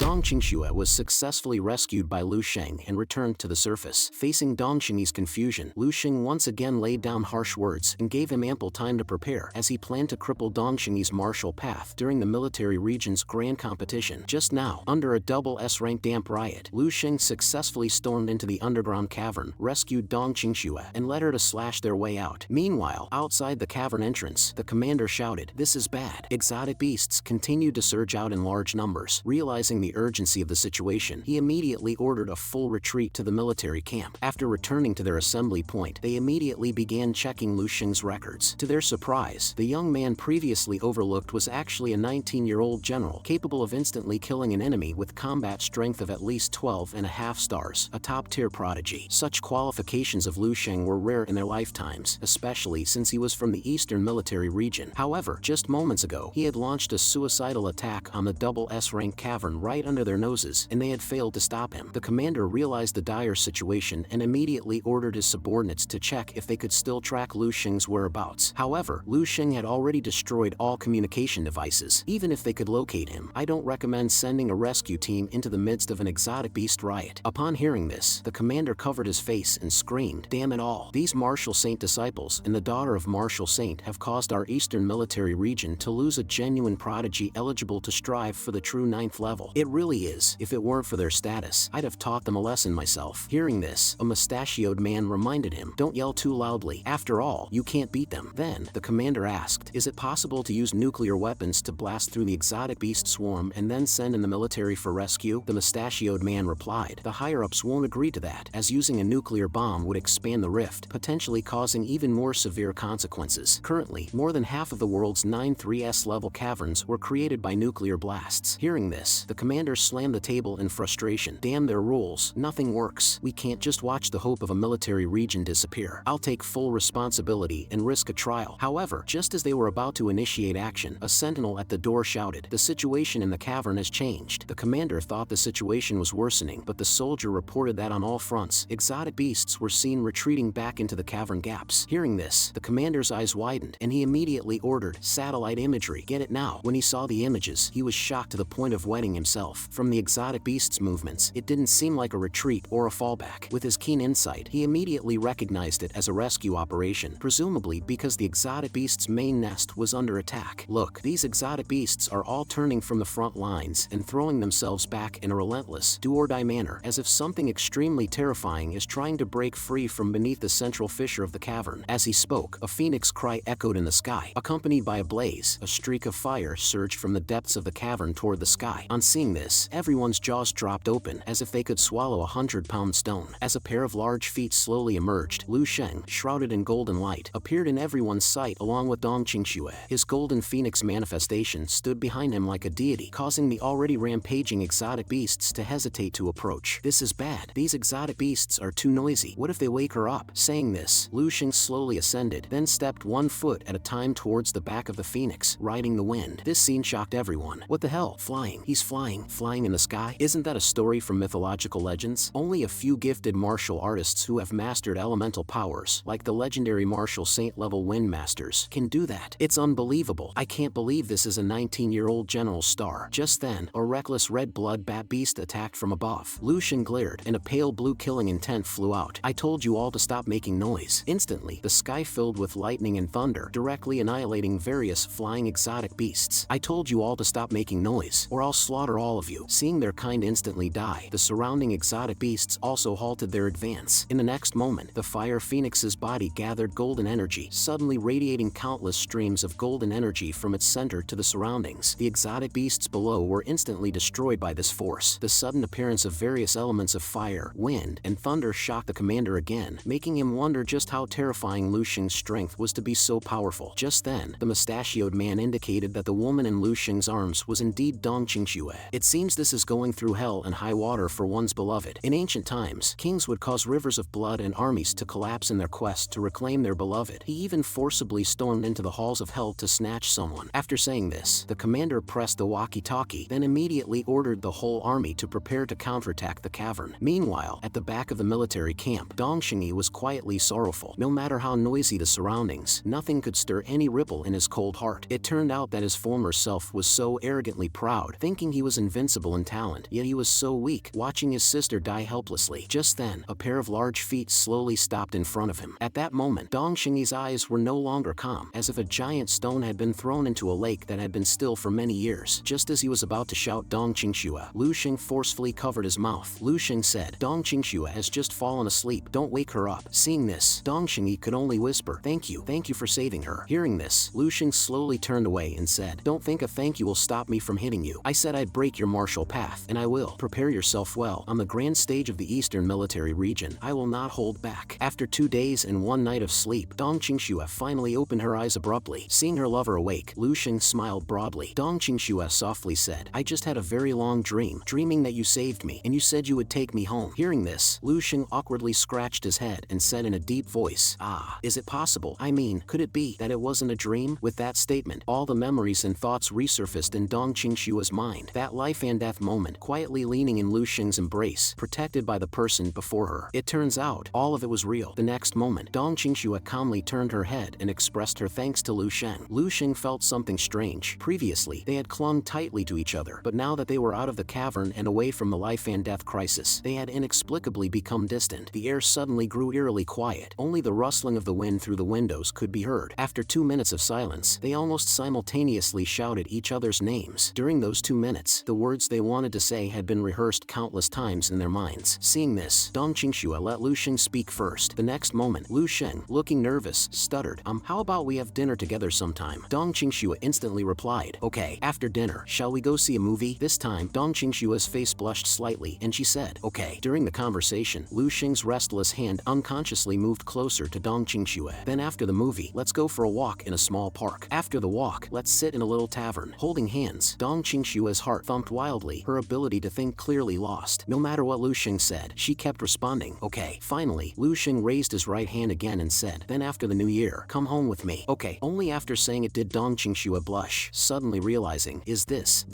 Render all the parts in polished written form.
Dong Qingxue was successfully rescued by Lu Sheng and returned to the surface. Facing Dong Qingyi's confusion, Lu Sheng once again laid down harsh words and gave him ample time to prepare, as he planned to cripple Dong Qingyi's martial path during the military region's grand competition. Just now, under a double S-rank damp riot, Lu Sheng successfully stormed into the underground cavern, rescued Dong Qingxue, and led her to slash their way out. Meanwhile, outside the cavern entrance, the commander shouted, "This is bad." Exotic beasts continued to surge out in large numbers. Realizing the urgency of the situation, he immediately ordered a full retreat to the military camp. After returning to their assembly point, they immediately began checking Lu Sheng's records. To their surprise, the young man previously overlooked was actually a 19-year-old general, capable of instantly killing an enemy with combat strength of at least 12.5 stars, a top-tier prodigy. Such qualifications of Lu Sheng were rare in their lifetimes, especially since he was from the eastern military region. However, just moments ago, he had launched a suicidal attack on the double S-rank cavern right under their noses, and they had failed to stop him. The commander realized the dire situation and immediately ordered his subordinates to check if they could still track Lu Sheng's whereabouts. However, Lu Sheng had already destroyed all communication devices. Even if they could locate him, I don't recommend sending a rescue team into the midst of an exotic beast riot. Upon hearing this, the commander covered his face and screamed, "Damn it all! These Martial Saint disciples and the daughter of Martial Saint have caused our eastern military region to lose a genuine prodigy eligible to strive for the true 9th level. It really is. If it weren't for their status, I'd have taught them a lesson myself." Hearing this, a mustachioed man reminded him, "Don't yell too loudly. After all, you can't beat them." Then, the commander asked, "Is it possible to use nuclear weapons to blast through the exotic beast swarm and then send in the military for rescue?" The mustachioed man replied, "The higher-ups won't agree to that, as using a nuclear bomb would expand the rift, potentially causing even more severe consequences. Currently, more than half of the world's 9-3S level caverns were created by nuclear blasts." Hearing this, the commander slammed the table in frustration. "Damn their rules. Nothing works. We can't just watch the hope of a military region disappear. I'll take full responsibility and risk a trial." However, just as they were about to initiate action, a sentinel at the door shouted, "The situation in the cavern has changed." The commander thought the situation was worsening, but the soldier reported that on all fronts, exotic beasts were seen retreating back into the cavern gaps. Hearing this, the commander's eyes widened, and he immediately ordered, "Satellite imagery, get it now." When he saw the images, he was shocked to the point of wetting himself. From the exotic beast's movements, it didn't seem like a retreat or a fallback. With his keen insight, he immediately recognized it as a rescue operation, presumably because the exotic beast's main nest was under attack. "Look, these exotic beasts are all turning from the front lines and throwing themselves back in a relentless, do-or-die manner, as if something extremely terrifying is trying to break free from beneath the central fissure of the cavern." As he spoke, a phoenix cry echoed in the sky. Accompanied by a blaze, a streak of fire surged from the depths of the cavern toward the sky. On seeing this, everyone's jaws dropped open, as if they could swallow a 100-pound stone. As a pair of large feet slowly emerged, Lu Sheng, shrouded in golden light, appeared in everyone's sight along with Dong Qingxue. His golden phoenix manifestation stood behind him like a deity, causing the already rampaging exotic beasts to hesitate to approach. "This is bad. These exotic beasts are too noisy. What if they wake her up?" Saying this, Lu Sheng slowly ascended, then stepped 1 foot at a time towards the back of the phoenix, riding the wind. This scene shocked everyone. "What the hell? Flying. He's flying. Flying in the sky? Isn't that a story from mythological legends? Only a few gifted martial artists who have mastered elemental powers, like the legendary Martial Saint-level Wind Masters, can do that. It's unbelievable. I can't believe this is a 19-year-old general star." Just then, a reckless red blood bat beast attacked from above. Lu Sheng glared, and a pale blue killing intent flew out. "I told you all to stop making noise." Instantly, the sky filled with lightning and thunder, directly annihilating various flying exotic beasts. "I told you all to stop making noise, or I'll slaughter all of you." Seeing their kind instantly die, the surrounding exotic beasts also halted their advance. In the next moment, the fire phoenix's body gathered golden energy, suddenly radiating countless streams of golden energy from its center to the surroundings. The exotic beasts below were instantly destroyed by this force. The sudden appearance of various elements of fire, wind, and thunder shocked the commander again, making him wonder just how terrifying Lu Sheng's strength was to be so powerful. Just then, the mustachioed man indicated that the woman in Lu Sheng's arms was indeed Dong Qingxue. "It seems this is going through hell and high water for one's beloved. In ancient times, kings would cause rivers of blood and armies to collapse in their quest to reclaim their beloved. He even forcibly stormed into the halls of hell to snatch someone." After saying this, the commander pressed the walkie-talkie, then immediately ordered the whole army to prepare to counterattack the cavern. Meanwhile, at the back of the military camp, Dong Qingyi was quietly sorrowful. No matter how noisy the surroundings, nothing could stir any ripple in his cold heart. It turned out that his former self was so arrogantly proud, thinking he was invincible invincible in talent, yet he was so weak, watching his sister die helplessly. Just then, a pair of large feet slowly stopped in front of him. At that moment, Dong Xingyi's eyes were no longer calm, as if a giant stone had been thrown into a lake that had been still for many years. Just as he was about to shout Dong Qingxue, Lu Xing forcefully covered his mouth. Lu Xing said, Dong Qingxue has just fallen asleep, don't wake her up. Seeing this, Dong Xingyi could only whisper, thank you for saving her. Hearing this, Lu Xing slowly turned away and said, don't think a thank you will stop me from hitting you. I said I'd break your martial path, and I will. Prepare yourself well. On the grand stage of the Eastern Military Region, I will not hold back. After 2 days and 1 night of sleep, Dong Qingxue finally opened her eyes abruptly. Seeing her lover awake, Lu Xing smiled broadly. Dong Qingxue softly said, I just had a very long dream, dreaming that you saved me, and you said you would take me home. Hearing this, Lu Xing awkwardly scratched his head and said in a deep voice, ah, is it possible? I mean, could it be that it wasn't a dream? With that statement, all the memories and thoughts resurfaced in Dong Qingxue's mind. That life and death moment, quietly leaning in Lu Xing's embrace, protected by the person before her. It turns out, all of it was real. The next moment, Dong Qingxue calmly turned her head and expressed her thanks to Lu Xing. Lu Xing felt something strange. Previously, they had clung tightly to each other, but now that they were out of the cavern and away from the life and death crisis, they had inexplicably become distant. The air suddenly grew eerily quiet. Only the rustling of the wind through the windows could be heard. After 2 minutes of silence, they almost simultaneously shouted each other's names. During those 2 minutes, the words they wanted to say had been rehearsed countless times in their minds. Seeing this, Dong Qingxue let Lu Xing speak first. The next moment, Lu Xing, looking nervous, stuttered, how about we have dinner together sometime? Dong Qingxue instantly replied, okay, after dinner, shall we go see a movie? This time, Dong Qingxue's face blushed slightly, and she said, okay. During the conversation, Lu Xing's restless hand unconsciously moved closer to Dong Qingxue. Then after the movie, let's go for a walk in a small park. After the walk, let's sit in a little tavern. Holding hands, Dong Qingxue's heart thumped wildly, her ability to think clearly lost. No matter what Lu Xing said, she kept responding, okay. Finally, Lu Xing raised his right hand again and said, then after the new year, come home with me. Okay. Only after saying it did Dong Qingxue blush, suddenly realizing, is this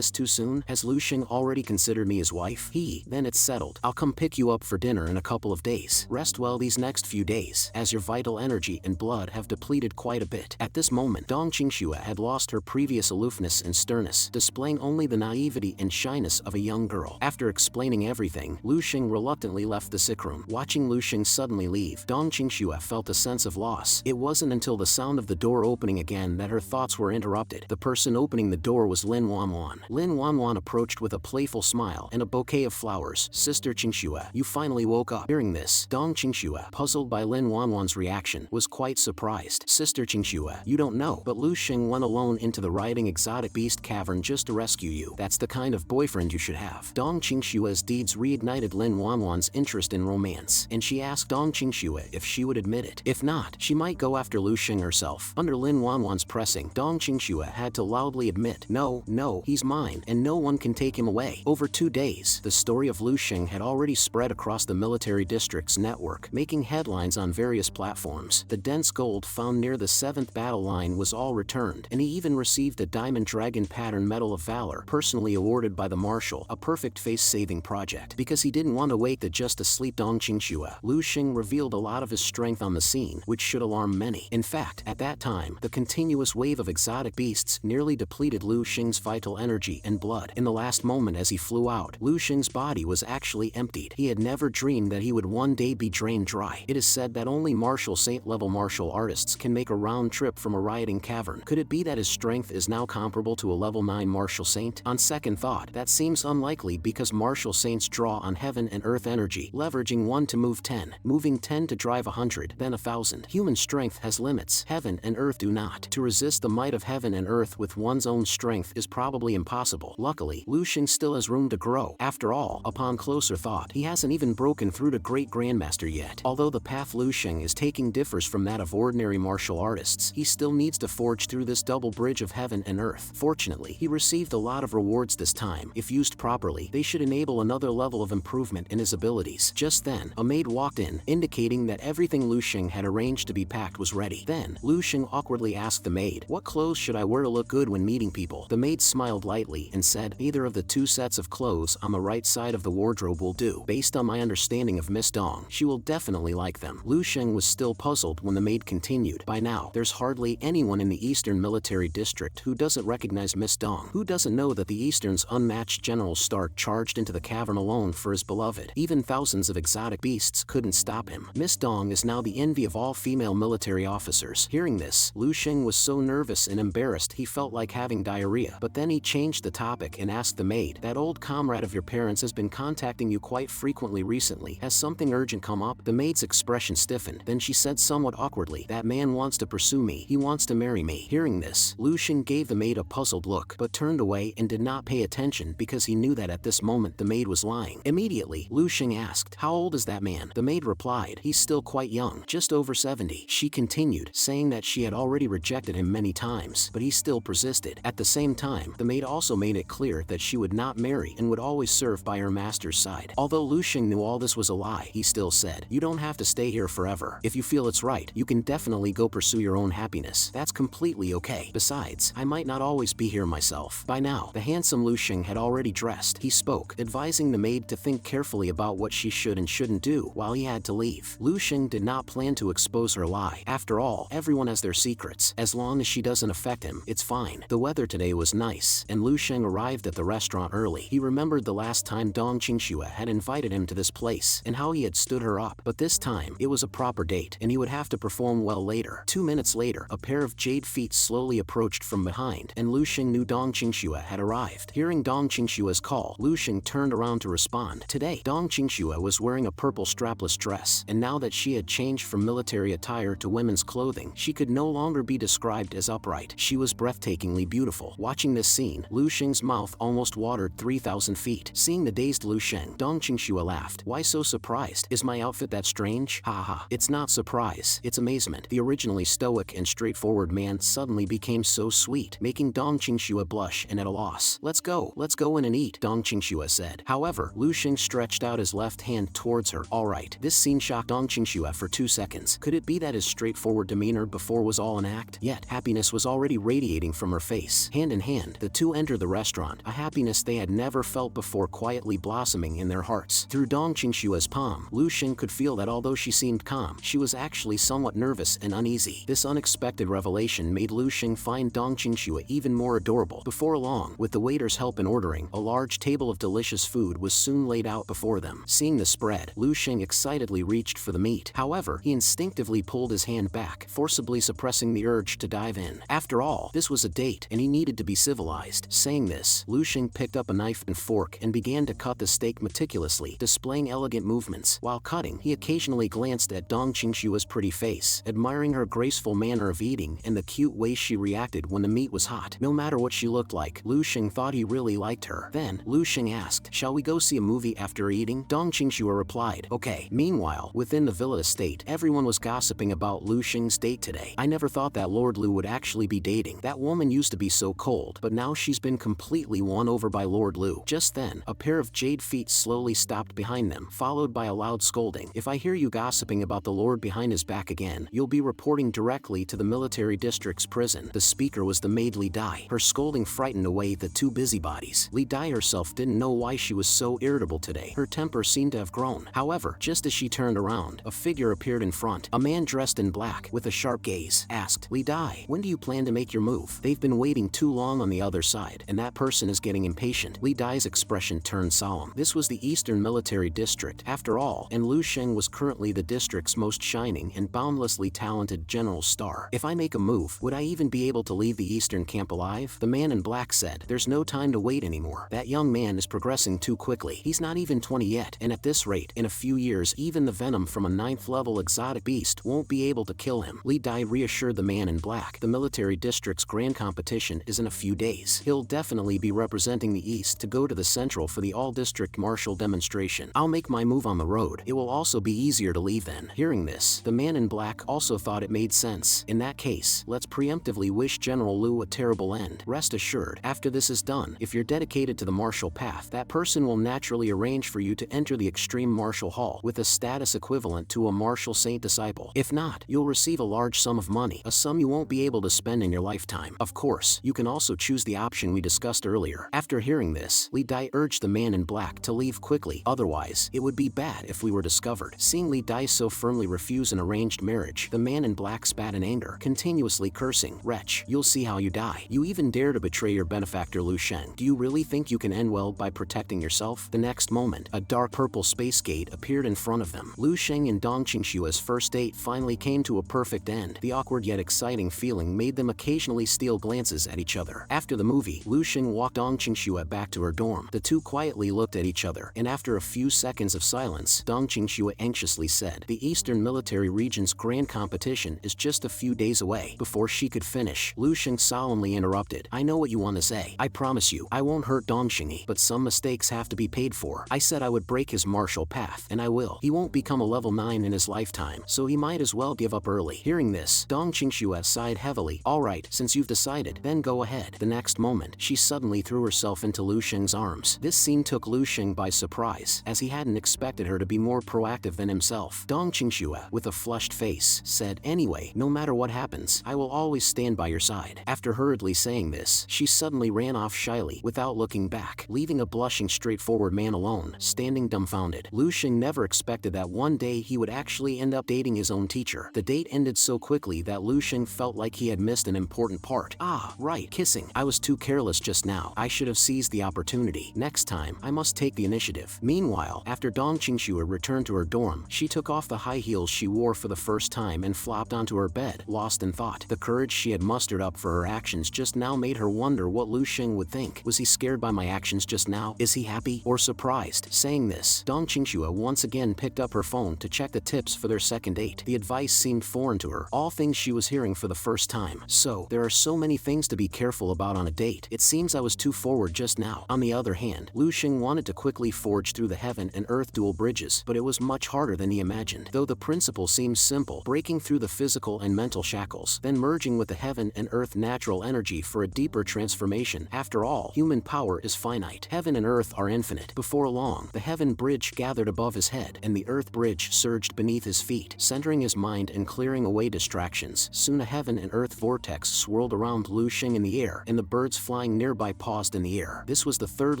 too soon? Has Lu Xing already considered me his wife? Then it's settled. I'll come pick you up for dinner in a couple of days. Rest well these next few days, as your vital energy and blood have depleted quite a bit. At this moment, Dong Qingxue had lost her previous aloofness and sternness, displaying only the naivety and shyness of a young girl. After explaining everything, Lu Xing reluctantly left the sick room. Watching Lu Xing suddenly leave, Dong Qingxue felt a sense of loss. It wasn't until the sound of the door opening again that her thoughts were interrupted. The person opening the door was Lin Wanwan. Lin Wanwan approached with a playful smile and a bouquet of flowers. Sister Qingxue, you finally woke up. Hearing this, Dong Qingxue, puzzled by Lin Wanwan's reaction, was quite surprised. Sister Qingxue, you don't know, but Lu Xing went alone into the riding exotic beast cavern just to rescue you. That's the kind of boyfriend you should have. Dong Qingxue's deeds reignited Lin Wanwan's interest in romance, and she asked Dong Qingxue if she would admit it. If not, she might go after Lu Xing herself. Under Lin Wanwan's pressing, Dong Qingxue had to loudly admit, no, he's mine, and no one can take him away. Over 2 days, the story of Lu Xing had already spread across the military district's network, making headlines on various platforms. The dense gold found near the 7th battle line was all returned, and he even received a Diamond Dragon Pattern Medal of Valor, personally awarded by the Marshal, a perfect face-saving project. Because he didn't want to wake the just asleep Dong Qingxue, Lu Xing revealed a lot of his strength on the scene, which should alarm many. In fact, at that time, the continuous wave of exotic beasts nearly depleted Lu Xing's vital energy and blood. In the last moment as he flew out, Lu Xing's body was actually emptied. He had never dreamed that he would one day be drained dry. It is said that only martial saint-level martial artists can make a round trip from a rioting cavern. Could it be that his strength is now comparable to a level 9 martial saint? On second thought, that seems unlikely because martial saints draw on heaven and earth energy, leveraging 1 to move 10, moving 10 to drive 100, then 1,000. Human strength has limits, heaven and earth do not. To resist the might of heaven and earth with one's own strength is probably impossible. Luckily, Lu Xing still has room to grow. After all, upon closer thought, he hasn't even broken through to Great Grandmaster yet. Although the path Lu Xing is taking differs from that of ordinary martial artists, he still needs to forge through this double bridge of heaven and earth. Fortunately, he received a lot of rewards this time. If used properly, they should enable another level of improvement in his abilities. Just then, a maid walked in, indicating that everything Lu Xing had arranged to be packed was ready. Then, Lu Xing awkwardly asked the maid, what clothes should I wear to look good when meeting people? The maid smiled lightly and said, either of the 2 sets of clothes on the right side of the wardrobe will do. Based on my understanding of Miss Dong, she will definitely like them. Lu Xing was still puzzled when the maid continued, by now, there's hardly anyone in the Eastern Military District who doesn't recognize Miss Dong. Who doesn't know that the Eastern's unmatched General Stark charged into the cavern alone for his beloved. Even thousands of exotic beasts couldn't stop him. Miss Dong is now the envy of all female military officers. Hearing this, Lu Xing was so nervous and embarrassed he felt like having diarrhea. But then he changed the topic and asked the maid, "That old comrade of your parents has been contacting you quite frequently recently. Has something urgent come up?" The maid's expression stiffened. Then she said somewhat awkwardly, "That man wants to pursue me. He wants to marry me." Hearing this, Lu Xing gave the maid a puzzled look, but turned away and did not pay attention because he knew that at this moment the maid was lying. Immediately, Lu Xing asked, "How old is that man?" The maid replied, "He's still quite young, just over 70. She continued, saying that she had already rejected him many times, but he still persisted. At the same time, the maid also made it clear that she would not marry and would always serve by her master's side. Although Lu Xing knew all this was a lie, he still said, "You don't have to stay here forever. If you feel it's right, you can definitely go pursue your own happiness. That's completely okay. Besides, I might not always be here myself." By now, the handsome Lu Xing had already dressed. He spoke, advising the maid to think carefully about what she should and shouldn't do while he had to leave. Lu Xing did not plan to expose her lie. After all, everyone has their secrets. As long as she doesn't affect him, it's fine. The weather today was nice, and Lu Xing arrived at the restaurant early. He remembered the last time Dong Qingxue had invited him to this place and how he had stood her up, but this time it was a proper date and he would have to perform well later. 2 minutes later, a pair of jade feet slowly approached from behind, and Lu Xing knew Dong Qingxue had arrived. Hearing Dong Qingxue's call, Lu Xing turned around to respond. Today, Dong Qingxue was wearing a purple strapless dress, and now that she had changed from military attire to women's clothing, she could no longer be described as upright. She was breathtakingly beautiful. Watching this scene, Lu Xing's mouth almost watered 3,000 feet. Seeing the dazed Lu Xing, Dong Qingxue laughed. "Why so surprised? Is my outfit that strange?" "Haha, it's not surprise, it's amazement." The originally stoic and straightforward man suddenly became so sweet, making Dong Qingxue blush and at a loss. Let's go in and eat," Dong Qingxue said. However, Lu Xing stretched out his left hand towards her. Alright, this scene shocked Dong Qingxue for 2 seconds. Could it be that his straightforward demeanor before was all an act? Yet, happiness was already radiating from her face. Hand in hand, the two entered the restaurant, a happiness they had never felt before quietly blossoming in their hearts. Through Dong Qingxue's palm, Lu Xing could feel that although she seemed calm, she was actually somewhat nervous and uneasy. This unexpected revelation made Lu Xing find Dong Qingxue even more adorable. Before long, with the waiter's help in ordering, a large table of delicious food was soon laid out before them. Seeing the spread, Lu Xing excitedly reached for the meat. However, he instinctively pulled his hand back, forcibly suppressing the urge to dive in. After all, this was a date, and he needed to be civilized. Saying this, Lu Xing picked up a knife and fork and began to cut the steak meticulously, displaying elegant movements. While cutting, he occasionally glanced at Dong Qingxue's pretty face, admiring her graceful manner of eating and the cute way she reacted when the meat was hot. No matter what she looked like, Lu Xing thought he really liked her. Then, Lu Xing asked, "Shall we go see a movie after eating?" Dong Qingxue replied, "Okay." Meanwhile, within the villa estate, everyone was gossiping about Lu Xing's date today. "I never thought that Lord Lu would actually be dating. That woman used to be so cold, but now she's been completely won over by Lord Lu." Just then, a pair of jade feet slowly stopped behind them, followed by a loud scolding. "If I hear you gossiping about the Lord behind his back again, you'll be reporting directly to the military district's prison." The speaker was the maid Li Dai. Her scolding frightened away the two busybodies. Li Dai herself didn't know why she was so irritable today. Her temper seemed to have grown. However, just as she turned around, a figure appeared in front. A man dressed in black, with a sharp gaze, asked, "Li Dai, when do you plan to make your move? They've been waiting too long on the other side, and that person is getting impatient." Li Dai's expression turned solemn. This was the Eastern Military District, after all, and Lu Xing was currently the district's most shining and boundlessly talented general star. "If I make a move, would I even be able to leave the Eastern camp alive?" The man in black said, "There's no time to wait anymore. That young man is progressing too quickly. He's not even 20 yet, and at this rate, in a few years, even the venom from a 9th level exotic beast won't be able to kill him." Li Dai reassured the man in black. "The military district's grand competition is in a few days. He'll definitely be representing the East to go to the Central for the all-district martial demonstration. I'll make my move on the road. It will also be easier to leave then." Hearing this, the man in black also thought it made sense. "In that case, let's preemptively wish General Lu a terrible end. Rest assured, after this is done, if you're dedicated to the martial path, that person will naturally arrange for you to enter the extreme martial hall with a status equivalent to a martial saint disciple. If not, you'll receive a large sum of money, a sum you won't be able to spend in your lifetime. Of course, you can also choose the option we discussed earlier." After hearing this, Li Dai urged the man in black to leave quickly, otherwise, it would be bad if we were discovered. Seeing Li Dai so firmly refuse an arranged marriage, the man in black spat in anger, continuously cursing, "Wretch, you'll see how you die. You even dare to betray your benefactor Lu Sheng. Do you really think you can end well by protecting yourself? The next moment, a dark purple space gate appeared in front of them. Lu Sheng and Dong Qingshua's first date finally came to a perfect end. The awkward yet exciting feeling made them occasionally steal glances at each other. After the movie, Lu Sheng walked Dong Qingxue back to her dorm. The two quietly looked at each other, and after a few seconds of silence, Dong Qingxue anxiously said, "The Eastern Military Region's grand competition is just a few days away." Before she could finish, Lu Sheng solemnly interrupted, "I know what you want to say. I promise you, I won't hurt Dong Xingyi, but some mistakes have to be paid for. I said I would break his martial path, and I will. He won't become a level 9 in his lifetime, so he might as well give up early." Hearing this, Dong Qingxue sighed heavily. "All right, since you've decided, then go ahead." The next moment, she suddenly threw herself into Lu Sheng's arms. This scene took Lu Sheng by surprise, as he hadn't expected her to be more proactive than himself. Dong Qingxue, with a flushed face, said, "Anyway, no matter what happens, I will always stand by your side." After hurriedly saying this, she suddenly ran off shyly, without looking back, leaving a blushing straightforward man alone, standing dumbfounded. Lu Sheng never expected that one day he would actually end up dating his own teacher. The date ended so quickly that Lu Sheng felt like he had missed an important part. "Ah, right, kissing. I was too careless just now. I should have seized the opportunity. Next time, I must take the initiative." Meanwhile, after Dong Qingxue returned to her dorm, she took off the high heels she wore for the first time and flopped onto her bed, lost in thought. The courage she had mustered up for her actions just now made her wonder what Lu Sheng would think. Was he scared by my actions just now? Is he happy or surprised? Saying this, Dong Qingxue once again picked up her phone to check the tips for their second date. The advice seemed foreign to her, all things she was hearing for the first time. "So, there are so many things to be careful about on a date. It seems I was too forward just now." On the other hand, Lu Sheng wanted to quickly forge through the heaven and earth dual bridges, but it was much harder than he imagined. Though the principle seems simple, breaking through the physical and mental shackles, then merging with the heaven and earth natural energy for a deeper transformation. After all, human power is finite. Heaven and earth are infinite. Before long, the heaven bridge gathered above his head, and the earth bridge surged beneath his feet, centering his mind and clearing away distractions. Soon a heaven and earth vortex swirled around Lu Sheng in the air, and the birds flying nearby paused in the air. This was the third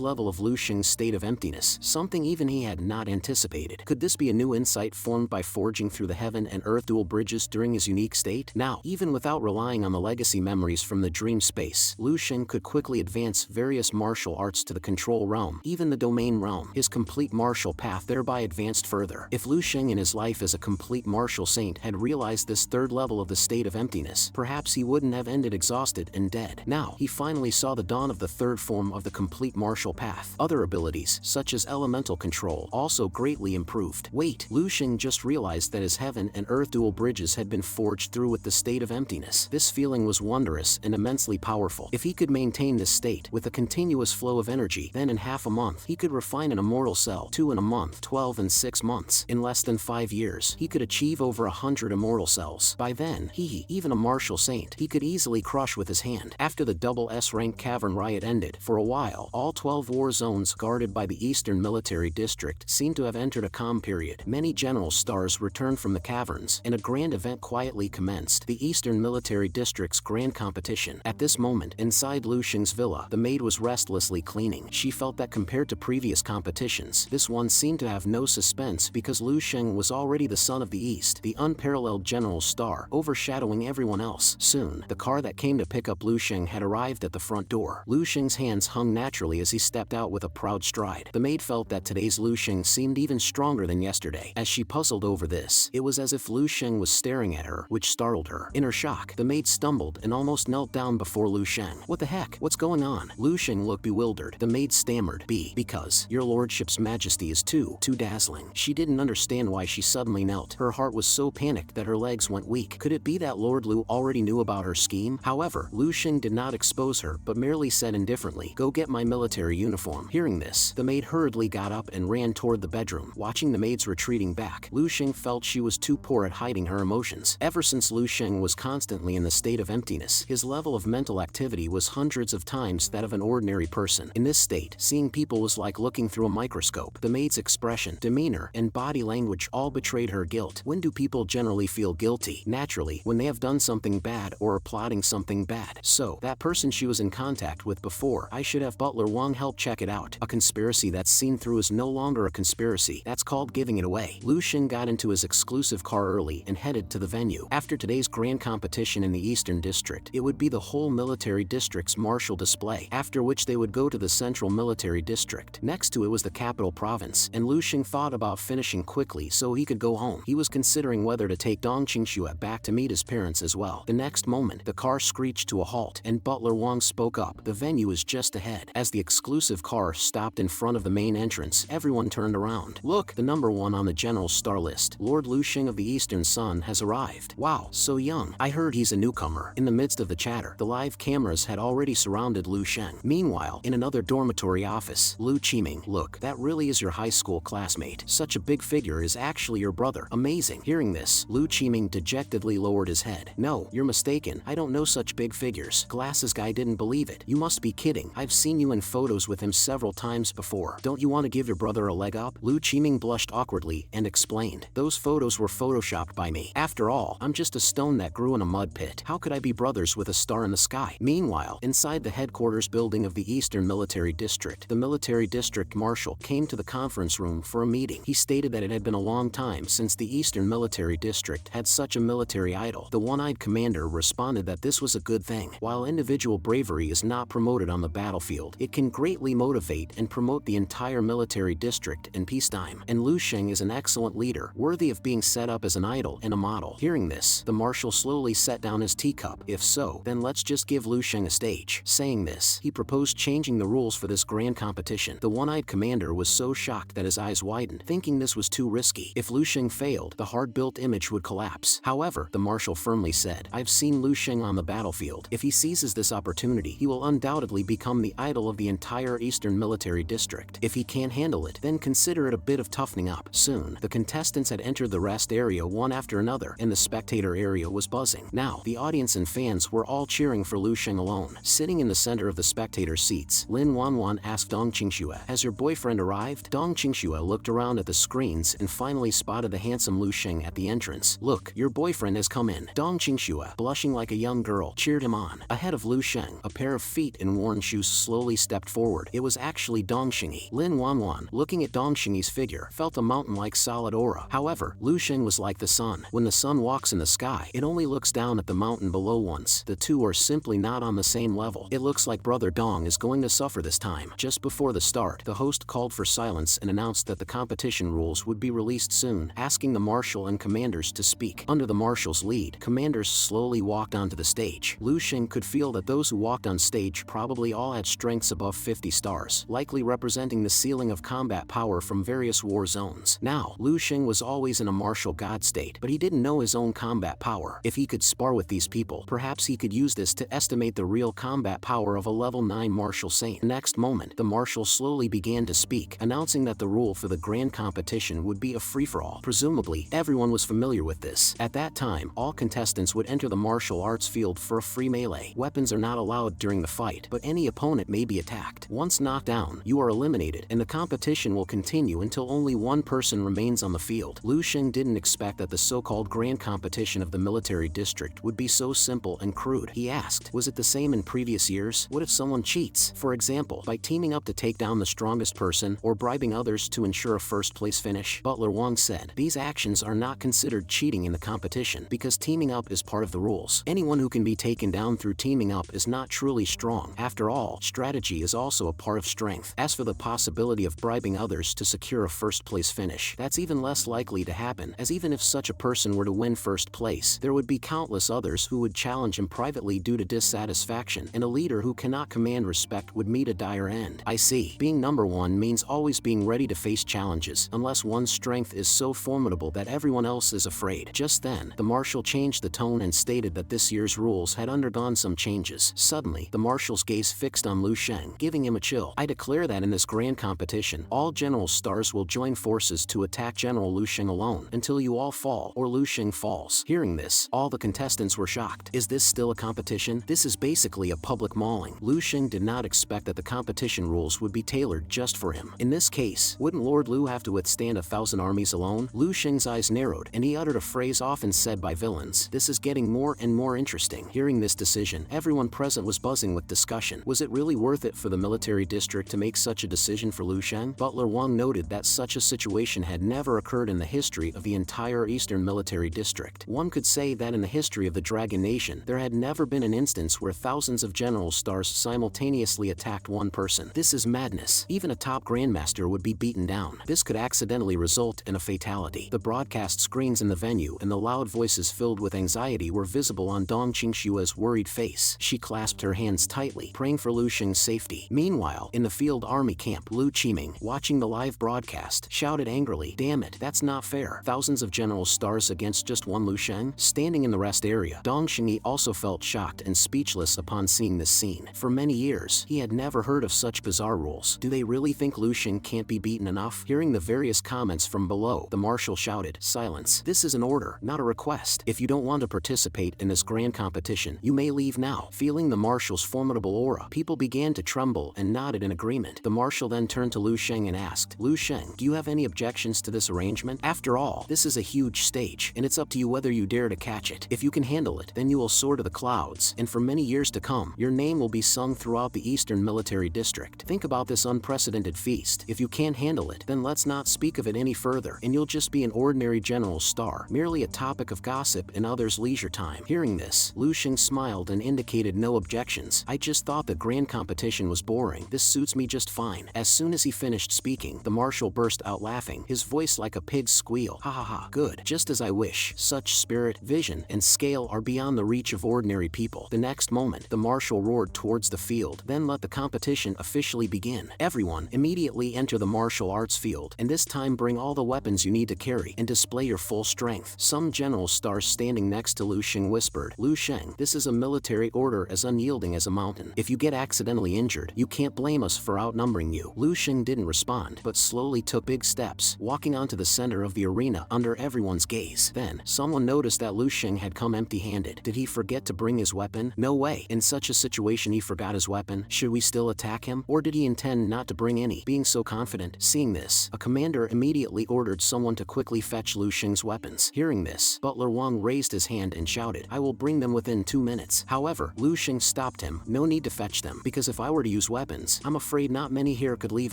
level of Lu Sheng's state of emptiness, something even he had not anticipated. Could this be a new insight formed by forging through the heaven and earth dual bridges during his unique state? Now, even without relying on the legacy memories from the dream space, Lu Sheng could quickly advance various martial arts to the control realm, even the domain realm. His complete martial path thereby advanced further. If Lu Sheng in his life as a complete martial saint had realized this third level of the state of emptiness, perhaps he wouldn't have ended exhausted and dead. Now, he finally saw the dawn of the third form of the complete martial path. Other abilities, such as elemental control, also greatly improved. Wait, Lu Sheng just realized that his heaven and earth dual bridges had been forged through with the state of emptiness. This feeling was wondrous and immensely powerful. If he could maintain this state with a continuous flow of energy, then in half a month, he could refine an immortal cell, 2 in a month, 12 in 6 months. In less than 5 years, he could achieve over 100 immortal cells. By then, even a martial saint, he could easily crush with his hand. After the double S-rank Cavern riot ended, for a while, all 12 war zones guarded by the Eastern Military District seemed to have entered a calm period. Many general stars returned from the caverns, and a grand event quietly commenced, the Eastern Military District's grand competition. At this moment, inside Lu Sheng's villa, the maid was restlessly cleaning. She felt that compared to previous competitions, this one seemed to have no suspense because Lu Sheng was already the son of the East, the unparalleled general star, overshadowing everyone else. Soon, the car that came to pick up Lu Sheng had arrived at the front door. Lu Sheng's hands hung naturally as he stepped out with a proud stride. The maid felt that today's Lu Sheng seemed even stronger than yesterday. As she puzzled over this, it was as if Lu Sheng was staring at her, which startled her. In her shock, the maid stumbled and almost knelt down before Lu Sheng. "What the heck? What's going on?" Lu Sheng looked bewildered. The maid stammered, Because your lordship's majesty is too dazzling." She didn't understand why she suddenly knelt. Her heart was so panicked that her legs went weak. Could it be that Lord Lu already knew about her scheme? However, Lu Sheng did not expose her, but merely said indifferently, "Go get my military uniform." Hearing this, the maid hurriedly got up and ran toward the bedroom. Watching the maid's retreating back, Lu Sheng felt she was too poor at hiding her emotions. Ever since Lu Sheng was constantly in the state of emptiness, his level of mental activity was hundreds of times that of an ordinary person. In this state, seeing people was like looking through a microscope. The maid's expression, demeanor, and body language all betrayed her guilt. When do people generally feel guilty? Naturally, when they have done something bad or are plotting something bad. So, that person she was in contact with before, I should have Butler Wang help check it out. A conspiracy that's seen through is no longer a conspiracy. That's called giving it away. Lu Sheng got into his exclusive car early and headed to the venue. After today's grand competition in the Eastern District, it would be the whole military district's martial display display, after which they would go to the central military district. Next to it was the capital province, and Luing thought about finishing quickly so he could go home. He was considering whether to take Dong Qingxue back to meet his parents as well. The next moment, the car screeched to a halt, and Butler Wang spoke up. The venue is just ahead. As the exclusive car stopped in front of the main entrance, everyone turned around. Look, the number 1 on the general's star list, Lord Luing of the Eastern Sun, has arrived. Wow, so young. I heard he's a newcomer. In the midst of the chatter, the live cameras had already surrounded Luing. Meanwhile, in another dormitory office, Lu Qiming, look, that really is your high school classmate. Such a big figure is actually your brother. Amazing. Hearing this, Lu Qiming dejectedly lowered his head. No, you're mistaken. I don't know such big figures. Glasses guy didn't believe it. You must be kidding. I've seen you in photos with him several times before. Don't you want to give your brother a leg up? Lu Qiming blushed awkwardly and explained. Those photos were photoshopped by me. After all, I'm just a stone that grew in a mud pit. How could I be brothers with a star in the sky? Meanwhile, inside the headquarters building of the Eastern Military District, the military district marshal came to the conference room for a meeting. He stated that it had been a long time since the Eastern Military District had such a military idol. The one-eyed commander responded that this was a good thing. While individual bravery is not promoted on the battlefield, it can greatly motivate and promote the entire military district in peacetime. And Luing is an excellent leader, worthy of being set up as an idol and a model. Hearing this, the marshal slowly set down his teacup. If so, then let's just give Luing a stage. Saying this, he proposed changing the rules for this grand competition. The one-eyed commander was so shocked that his eyes widened, thinking this was too risky. If Luing failed, the hard-built image would collapse. However, the marshal firmly said, I've seen Luing on the battlefield. If he seizes this opportunity, he will undoubtedly become the idol of the entire Eastern Military District. If he can't handle it, then consider it a bit of toughening up. Soon, the contestants had entered the rest area one after another, and the spectator area was buzzing. Now, the audience and fans were all cheering for Luing alone. Sitting in the center of the spectator seats, Lin Wanwan asked Dong Qingxue, has your boyfriend arrived? Dong Qingxue looked around at the screens and finally spotted the handsome Luing at the entrance. Look, your boyfriend has come in. Dong Qingxue, blushing like a young girl, cheered him on. Ahead of Luing, a pair of feet in worn shoes slowly stepped forward. It was actually Dong Shingi. Lin Wanwan, looking at Dong Shingi's figure, felt a mountain-like solid aura. However, Luing was like the sun. When the sun walks in the sky, it only looks down at the mountain below once. The two are simply not on the same level. It looks like brother Dong is going to suffer this time. Just before the start, the host called for silence and announced that the competition rules would be released soon, asking the marshal and commanders to speak. Under the marshal's lead, commanders slowly walked onto the stage. Luing could feel that those who walked on stage probably all had strengths above 50 stars, likely representing the ceiling of combat power from various war zones. Now, Luing was always in a martial god state, but he didn't know his own combat power. If he could spar with these people, perhaps he could use this to estimate the real combat power of a level 9 martial saint. Next moment, the marshal slowly began to speak, announcing that the rule for the grand competition would be a free-for-all. Presumably, everyone was familiar with this. At that time, all contestants would enter the martial arts field for a free melee. Weapons are not allowed during the fight, but any opponent may be attacked. Once knocked down, you are eliminated, and the competition will continue until only one person remains on the field. Luing didn't expect that the so-called grand competition of the military district would be so simple and crude. He asked, was it the same in previous years? What if someone cheats? For example, by teaming up to take down the strongest person, or bribing others to ensure a first-place finish? Butler Wang said, these actions are not considered cheating in the competition, because teaming up is part of the rules. Anyone who can be taken down through teaming up is not truly strong. After all, strategy is also a part of strength. As for the possibility of bribing others to secure a first-place finish, that's even less likely to happen, as even if such a person were to win first place, there would be countless others who would challenge him privately due to dissatisfaction, and a leader who cannot command respect would meet a dire end. I see. Being number 1 means always being ready to face challenges, unless one's strength is so formidable that everyone else is afraid. Just then, the marshal changed the tone and stated that this year's rules had undergone some changes. Suddenly, the marshal's gaze fixed on Luing, giving him a chill. I declare that in this grand competition, all general stars will join forces to attack General Luing alone, until you all fall, or Luing falls. Hearing this, all the contestants were shocked. Is this still a competition? This is basically a public mauling. Luing did not expect that the competition rules would be tailored just for him. In this case, wouldn't Lord Lu have to withstand 1,000 armies alone? Luing's eyes narrowed, and he uttered a phrase often said by villains, this is getting more and more interesting. Hearing this decision, everyone present was buzzing with discussion. Was it really worth it for the military district to make such a decision for Luing? Butler Wang noted that such a situation had never occurred in the history of the entire Eastern Military District. One could say that in the history of the Dragon Nation, there had never been an instance where thousands of generals stars simultaneously attacked one person. This is madness. Even a top grandmaster would be beaten down. This could accidentally result in a fatality. The broadcast screens in the venue and the loud voices filled with anxiety were visible on Dong Qingshua's worried face. She clasped her hands tightly, praying for Lu Xing's safety. Meanwhile, in the field army camp, Lu Qiming, watching the live broadcast, shouted angrily, "Damn it, that's not fair. Thousands of general stars against just one Lu Sheng?" Standing in the rest area, Dong Xingyi also felt shocked and speechless upon seeing this scene. For many years, he had never heard of such bizarre rules. Do they really think Lu Xing can't be beaten enough? Hearing the various comments from below, the marshal shouted, "Silence. This is an order, not a request. If you don't want to participate in this grand competition, you may leave now." Feeling the marshal's formidable aura, people began to tremble and nodded in agreement. The marshal then turned to Lu Sheng and asked, "Lu Sheng, do you have any objections to this arrangement? After all, this is a huge stage, and it's up to you whether you dare to catch it. If you can handle it, then you will soar to the clouds, and for many years to come, your name will be sung throughout the Eastern Military District. Think about this unprecedented feast. If you can't handle it, then let's not speak of it any further, and you'll just be an ordinary general star, merely a topic of gossip in others' leisure time." Hearing this, Lu Xing smiled and indicated no objections. "I just thought the grand competition was boring. This suits me just fine." As soon as he finished speaking, the marshal burst out laughing, his voice like a pig's squeal. "Ha ha ha, good. Just as I wish. Such spirit, vision, and scale are beyond the reach of ordinary people." The next moment, the marshal roared towards the field, "Then let the competition officially begin. Everyone, immediately enter the martial arts field, and this time bring all the weapons you need to carry and display your full strength." Some general stars standing next to Lu Xing whispered, "Lu Sheng, this is a military order as unyielding as a mountain. If you get accidentally injured, you can't blame us for outnumbering you." Lu Xing didn't respond, but slowly took big steps, walking onto the center of the arena under everyone's gaze. Then, someone noticed that Lu Xing had come empty-handed. Did he forget to bring his weapon? No way. In such a situation he forgot his weapon. Should we still attack him? Or did he intend not to bring any? Being so confident, seeing this, a commander immediately ordered someone to quickly fetch Lu Xing's weapons. Hearing this, Butler Wang raised his hand and shouted, "I will bring them within 2 minutes." However, Lu Xing stopped him. "No need to fetch them, because if I were to use weapons, I'm afraid not many here could leave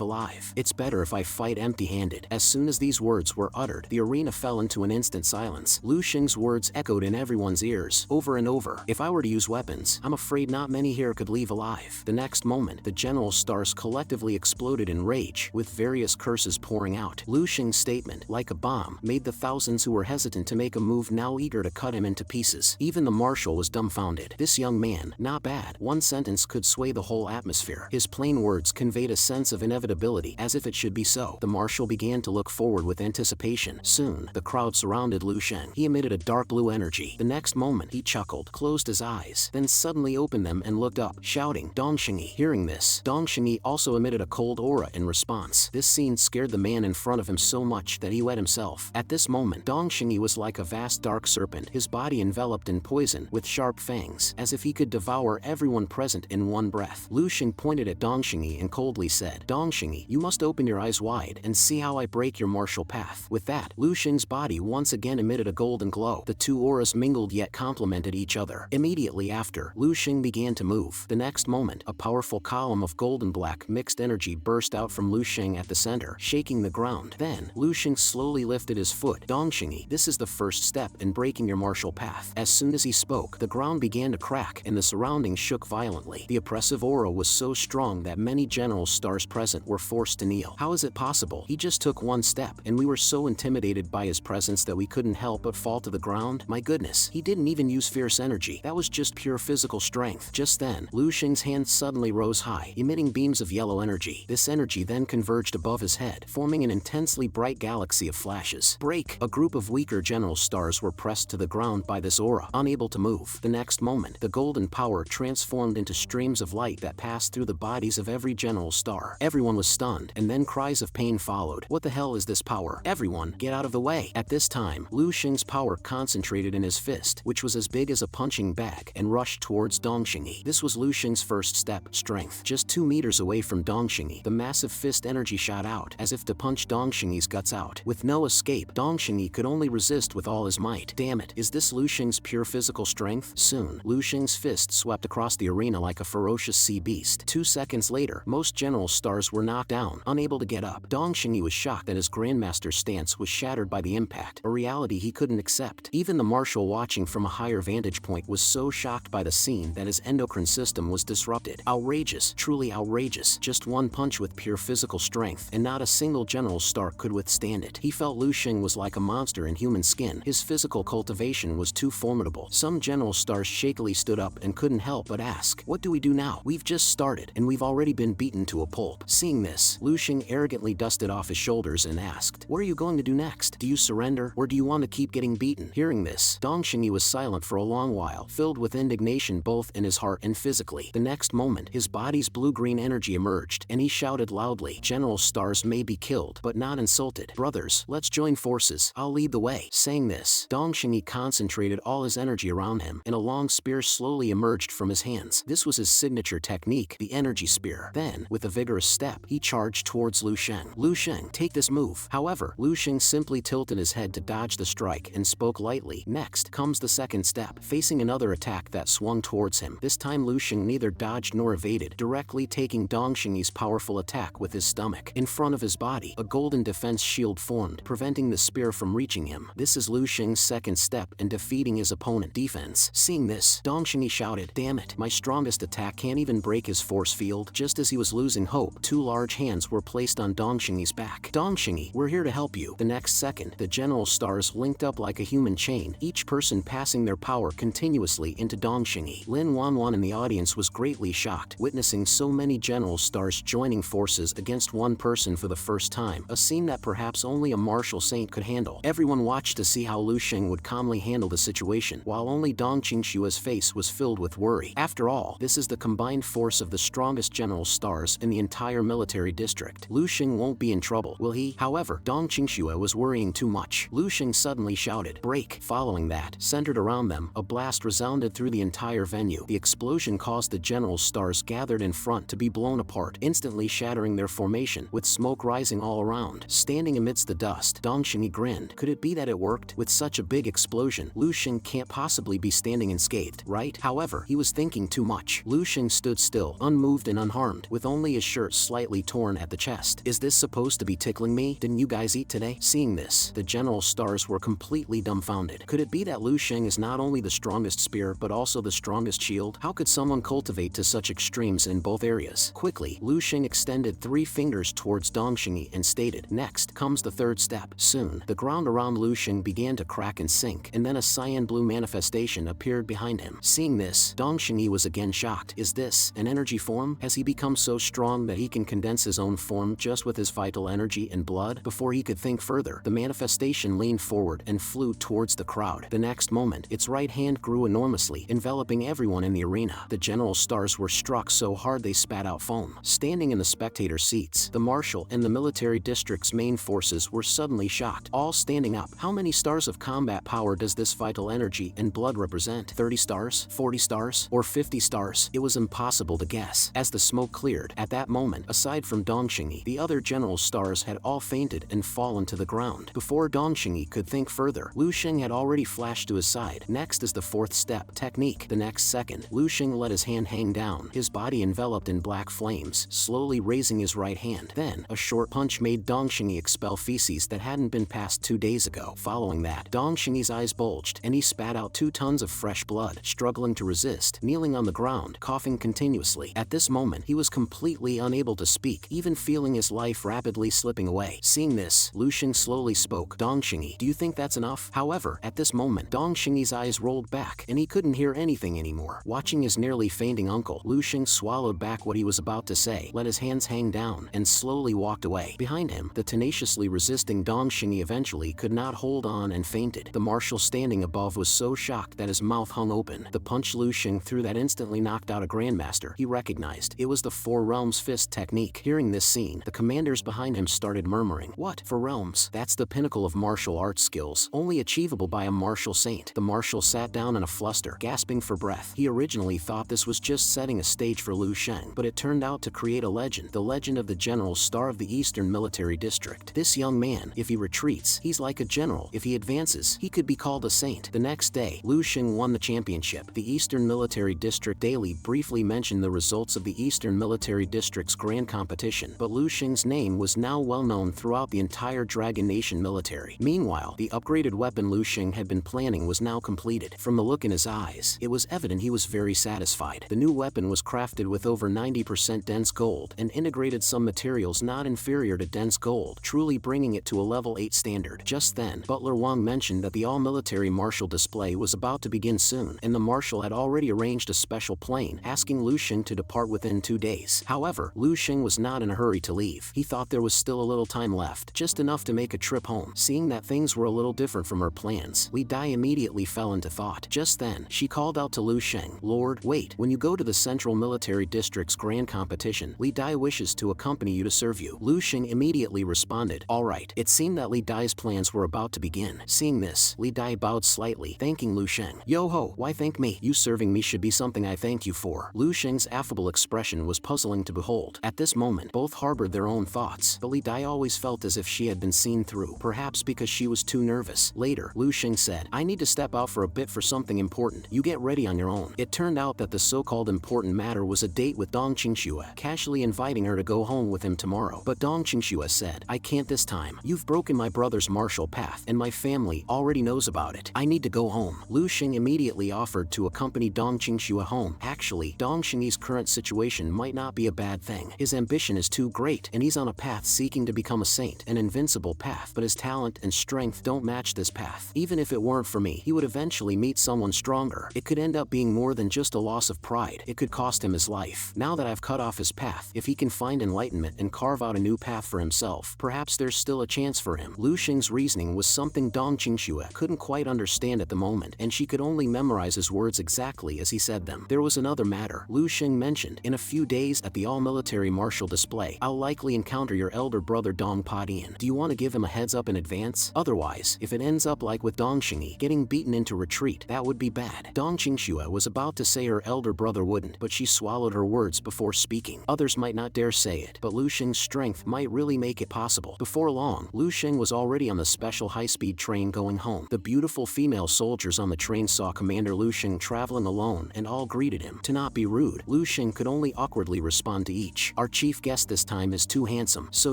alive. It's better if I fight empty-handed." As soon as these words were uttered, the arena fell into an instant silence. Lu Xing's words echoed in everyone's ears, over and over. "If I were to use weapons, I'm afraid not many here could leave alive." The next moment, the general stars collectively exploded in rage, with various curses pouring out. Lu Xing's statement, like a bomb, made the thousands who were hesitant to make a move now eager to cut him into pieces. Even the marshal was dumbfounded. This young man, not bad. One sentence could sway the whole atmosphere. His plain words conveyed a sense of inevitability, as if it should be so. The marshal began to look forward with anticipation. Soon, the crowd surrounded Lu Sheng. He emitted a dark blue energy. The next moment, he chuckled, closed his eyes, then suddenly opened them and looked up, shouting, "Dong Xingyi." Hearing this, Dong Xingyi also emitted a cold aura in response. This scene scared the man in front of him so much that he wet himself. At this moment, Dong Xingyi was like a vast dark serpent, his body enveloped in poison, with sharp fangs, as if he could devour everyone present in one breath. Lu Xing pointed at Dong Xingyi and coldly said, "Dong Xingyi, you must open your eyes wide and see how I break your martial path." With that, Lu Xing's body once again emitted a golden glow. The two auras mingled yet complemented each other. Immediately after, Lu Xing began to move. The next moment, a powerful column of golden black mixed energy burst out from Lu Xing at the center, shaking the ground. Then, Lu Xing slowly lifted his foot. "Dong Xingyi, this is the first step in breaking your martial path." As soon as he spoke, the ground began to crack and the surroundings shook violently. The oppressive aura was so strong that many general stars present were forced to kneel. How is it possible? He just took one step, and we were so intimidated by his presence that we couldn't help but fall to the ground? My goodness, he didn't even use fierce energy. That was just pure physical strength. Just then, Lu Xing's hand suddenly rose high, emitting beams of yellow energy. This energy then converged above his head, forming an intensely bright galaxy of flashes. Break! A group of weaker general stars were pressed to the ground by this aura, unable to move. The next moment, the golden power transformed into streams of light that passed through the bodies of every general star. Everyone was stunned, and then cries of pain followed. What the hell is this power? Everyone, get out of the way! At this time, Lu Xing's power concentrated in his fist, which was as big as a punching bag, and rushed towards Dong Xingyi. This was Lu Xing's first step, strength. Just 2 meters away from Dong Xingyi, the massive fist energy shot out, as if to punch Dong Xingyi's guts out. With no escape, Dong Xingyi could only resist with all his might. Damn it, is this Lu Xing's pure physical strength? Soon, Lu Xing's fist swept across the arena like a ferocious sea beast. 2 seconds later, most general stars were knocked down, unable to get up. Dong Xingyi was shocked that his grandmaster's stance was shattered by the impact, a reality he couldn't accept. Even the marshal watching from a higher vantage point was so shocked by the scene that his endocrine system system was disrupted. Outrageous, truly outrageous. Just one punch with pure physical strength, and not a single general star could withstand it. He felt Luing was like a monster in human skin. His physical cultivation was too formidable. Some general stars shakily stood up and couldn't help but ask, "What do we do now? We've just started, and we've already been beaten to a pulp." Seeing this, Luing arrogantly dusted off his shoulders and asked, "What are you going to do next? Do you surrender, or do you want to keep getting beaten?" Hearing this, Shingi was silent for a long while, filled with indignation both in his heart and physically. The next moment, his body's blue-green energy emerged, and he shouted loudly, "General stars may be killed, but not insulted. Brothers, let's join forces. I'll lead the way." Saying this, Shingi concentrated all his energy around him, and a long spear slowly emerged from his hands. This was his signature technique, the energy spear. Then, with a vigorous step, he charged towards Luing. "Luing, take this move." However, Luing simply tilted his head to dodge the strike and spoke lightly. Next comes the second step, facing another attack that swung towards him. This time Luing neither dodged nor evaded, directly taking Shingi's powerful attack with his stomach. In front of his body, a golden defense shield formed, preventing the spear from reaching him. This is Luing's second step in defeating his opponent. Defense. Seeing this, Shingi shouted, "Damn it, my strongest attack can't even break his force field." Just as he was losing hope, two large hands were placed on Shingi's back. "Shingi, we're here to help you." The next second, the general stars linked up like a human chain, each person passing their power continuously into Shingi. Lin Wanwan in the audience was greatly shocked, witnessing so many general stars joining forces against one person for the first time, a scene that perhaps only a martial saint could handle. Everyone watched to see how Luing would calmly handle the situation, while only Qingshua's face was filled with worry. After all, this is the combined force of the strongest general stars in the entire military district. Luing won't be in trouble, will he? However, Qingshua was worrying too much. Luing suddenly shouted, "Break!" Following that, centered around them, a blast resounded through the entire venue. The explosion caused the general stars gathered in front to be blown apart, instantly shattering their formation, with smoke rising all around. Standing amidst the dust, Shingi grinned. Could it be that it worked? With such a big explosion, Luing can't possibly be standing unscathed, right? However, he was thinking too much. Luing stood still, unmoved and unharmed, with only his shirt slightly torn at the chest. "Is this supposed to be tickling me? Didn't you guys eat today?" Seeing this, the general stars were completely dumbfounded. Could it be that Luing is not only the strongest spear but also the strongest shield? How could someone cultivate to such extremes in both areas? Quickly, Luing extended 3 fingers towards Shingi and stated, "Next comes the third step." Soon, the ground around Luing began to crack and sink, and then a cyan blue manifestation appeared behind him. Seeing this, Shingi was again shocked. Is this an energy form? Has he become so strong that he can condense his own form just with his vital energy and blood? Before he could think further, the manifestation leaned forward and flew towards the crowd. The next moment, its right hand grew enormously, enveloping everyone in the arena. The general stars were struck so hard they spat out foam. Standing in the spectator seats, the martial and the military district's main forces were suddenly shocked, all standing up. How many stars of combat power does this vital energy and blood represent? 30 stars? 40 stars? Or 50 stars? It was impossible to guess. As the smoke cleared, at that moment, aside from Shingi, the other general stars had all fainted and fallen to the ground. Before Shingi could think further, Luing had already flashed to his side. Next is the fourth step, technique. The next second, Luing let his hand hang down, his body enveloped in black flames, slowly raising his right hand. Then, a short punch made Shingi expel feces that hadn't been passed 2 days ago. Following that, Shingi's eyes bulged, and he spat out 2 tons of fresh blood, struggling to resist, kneeling on the ground, coughing continuously. At this moment, he was completely unable to speak, even feeling his life rapidly slipping away. Seeing this, Luing slowly spoke, "Shingi, do you think that's enough?" However, at this moment, Shingi's eyes rolled back, and he couldn't hear anything anymore. Watching his nearly fainting uncle, Luing swallowed back what he was about to say, let his hands hang down, and slowly walked away. Behind him, the tenaciously resisting Shingi eventually could not hold on and fainted. The marshal standing above was so shocked that his mouth hung open. The punch Luing threw that instantly knocked out a grandmaster. He recognized it was the 4 realms fist technique. Hearing this scene, the commanders behind him started murmuring, "What? 4 realms? That's the pinnacle of martial arts skills, only achievable by a martial saint." The marshal sat down in a fluster, gasping for breath. He originally thought this was just setting a stage for Luing, but it turned out to create a legend, the legend of the general star of the Eastern Military District. This young man, if he retreats, he's like a general. If he advances, he could be called a saint. The next day, Luing won the championship. The Eastern Military District Daily briefly mentioned the results of the Eastern Military District's grand competition, but Luing's name was now well known throughout the entire Dragon Nation military. Meanwhile, the upgraded weapon Luing had been planning was now completed. From the look in his eyes, it was evident he was very satisfied. satisfied. The new weapon was crafted with over 90% dense gold and integrated some materials not inferior to dense gold, truly bringing it to a level 8 standard. Just then, Butler Wang mentioned that the all-military martial display was about to begin soon, and the marshal had already arranged a special plane, asking Luing to depart within 2 days. However, Luing was not in a hurry to leave. He thought there was still a little time left, just enough to make a trip home. Seeing that things were a little different from her plans, Li Dai immediately fell into thought. Just then, she called out to Luing, "Lord, wait, when you go to the Central Military District's grand competition, Li Dai wishes to accompany you to serve you." Luing immediately responded, "Alright." It seemed that Li Dai's plans were about to begin. Seeing this, Li Dai bowed slightly, thanking Luing. "Yo-ho, why thank me? You serving me should be something I thank you for." Luing's affable expression was puzzling to behold. At this moment, both harbored their own thoughts, but Li Dai always felt as if she had been seen through, perhaps because she was too nervous. Later, Luing said, "I need to step out for a bit for something important. You get ready on your own." It turned out that the so-called important matter was a date with Dong Qingxue, casually inviting her to go home with him tomorrow. But Dong Qingxue said, "I can't this time. You've broken my brother's martial path, and my family already knows about it. I need to go home." Luing immediately offered to accompany Dong Qingxue home. Actually, Dong Qingxi's current situation might not be a bad thing. His ambition is too great, and he's on a path seeking to become a saint, an invincible path, but his talent and strength don't match this path. Even if it weren't for me, he would eventually meet someone stronger. It could end up being more than just a loss of pride. It could cost him his life. Now that I've cut off his path, if he can find enlightenment and carve out a new path for himself, perhaps there's still a chance for him. Luing's reasoning was something Dong Qingxue couldn't quite understand at the moment, and she could only memorize his words exactly as he said them. There was another matter. Luing mentioned, "In a few days at the all-military martial display, I'll likely encounter your elder brother Dong Padian. Do you want to give him a heads up in advance? Otherwise, if it ends up like with Dong Shingi, getting beaten into retreat, that would be bad." Dong Qingxue was about to say her elder brother wouldn't, but she swallowed her words before speaking. Others might not dare say it, but Luing's strength might really make it possible. Before long, Luing was already on the special high-speed train going home. The beautiful female soldiers on the train saw Commander Luing traveling alone and all greeted him. To not be rude, Luing could only awkwardly respond to each. "Our chief guest this time is too handsome, so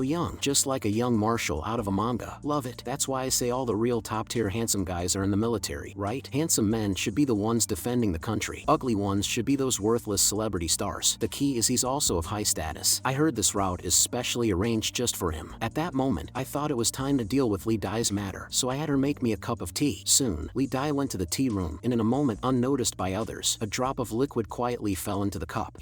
young, just like a young marshal out of a manga. Love it. That's why I say all the real top-tier handsome guys are in the military, right? Handsome men should be the ones defending the country. Ugly ones should be those worthless celebrity stars. The key is he's also of high status. I heard this route is specially arranged just for him." At that moment, I thought it was time to deal with Li Dai's matter, so I had her make me a cup of tea. Soon, Li Dai went to the tea room, and in a moment, unnoticed by others, a drop of liquid quietly fell into the cup.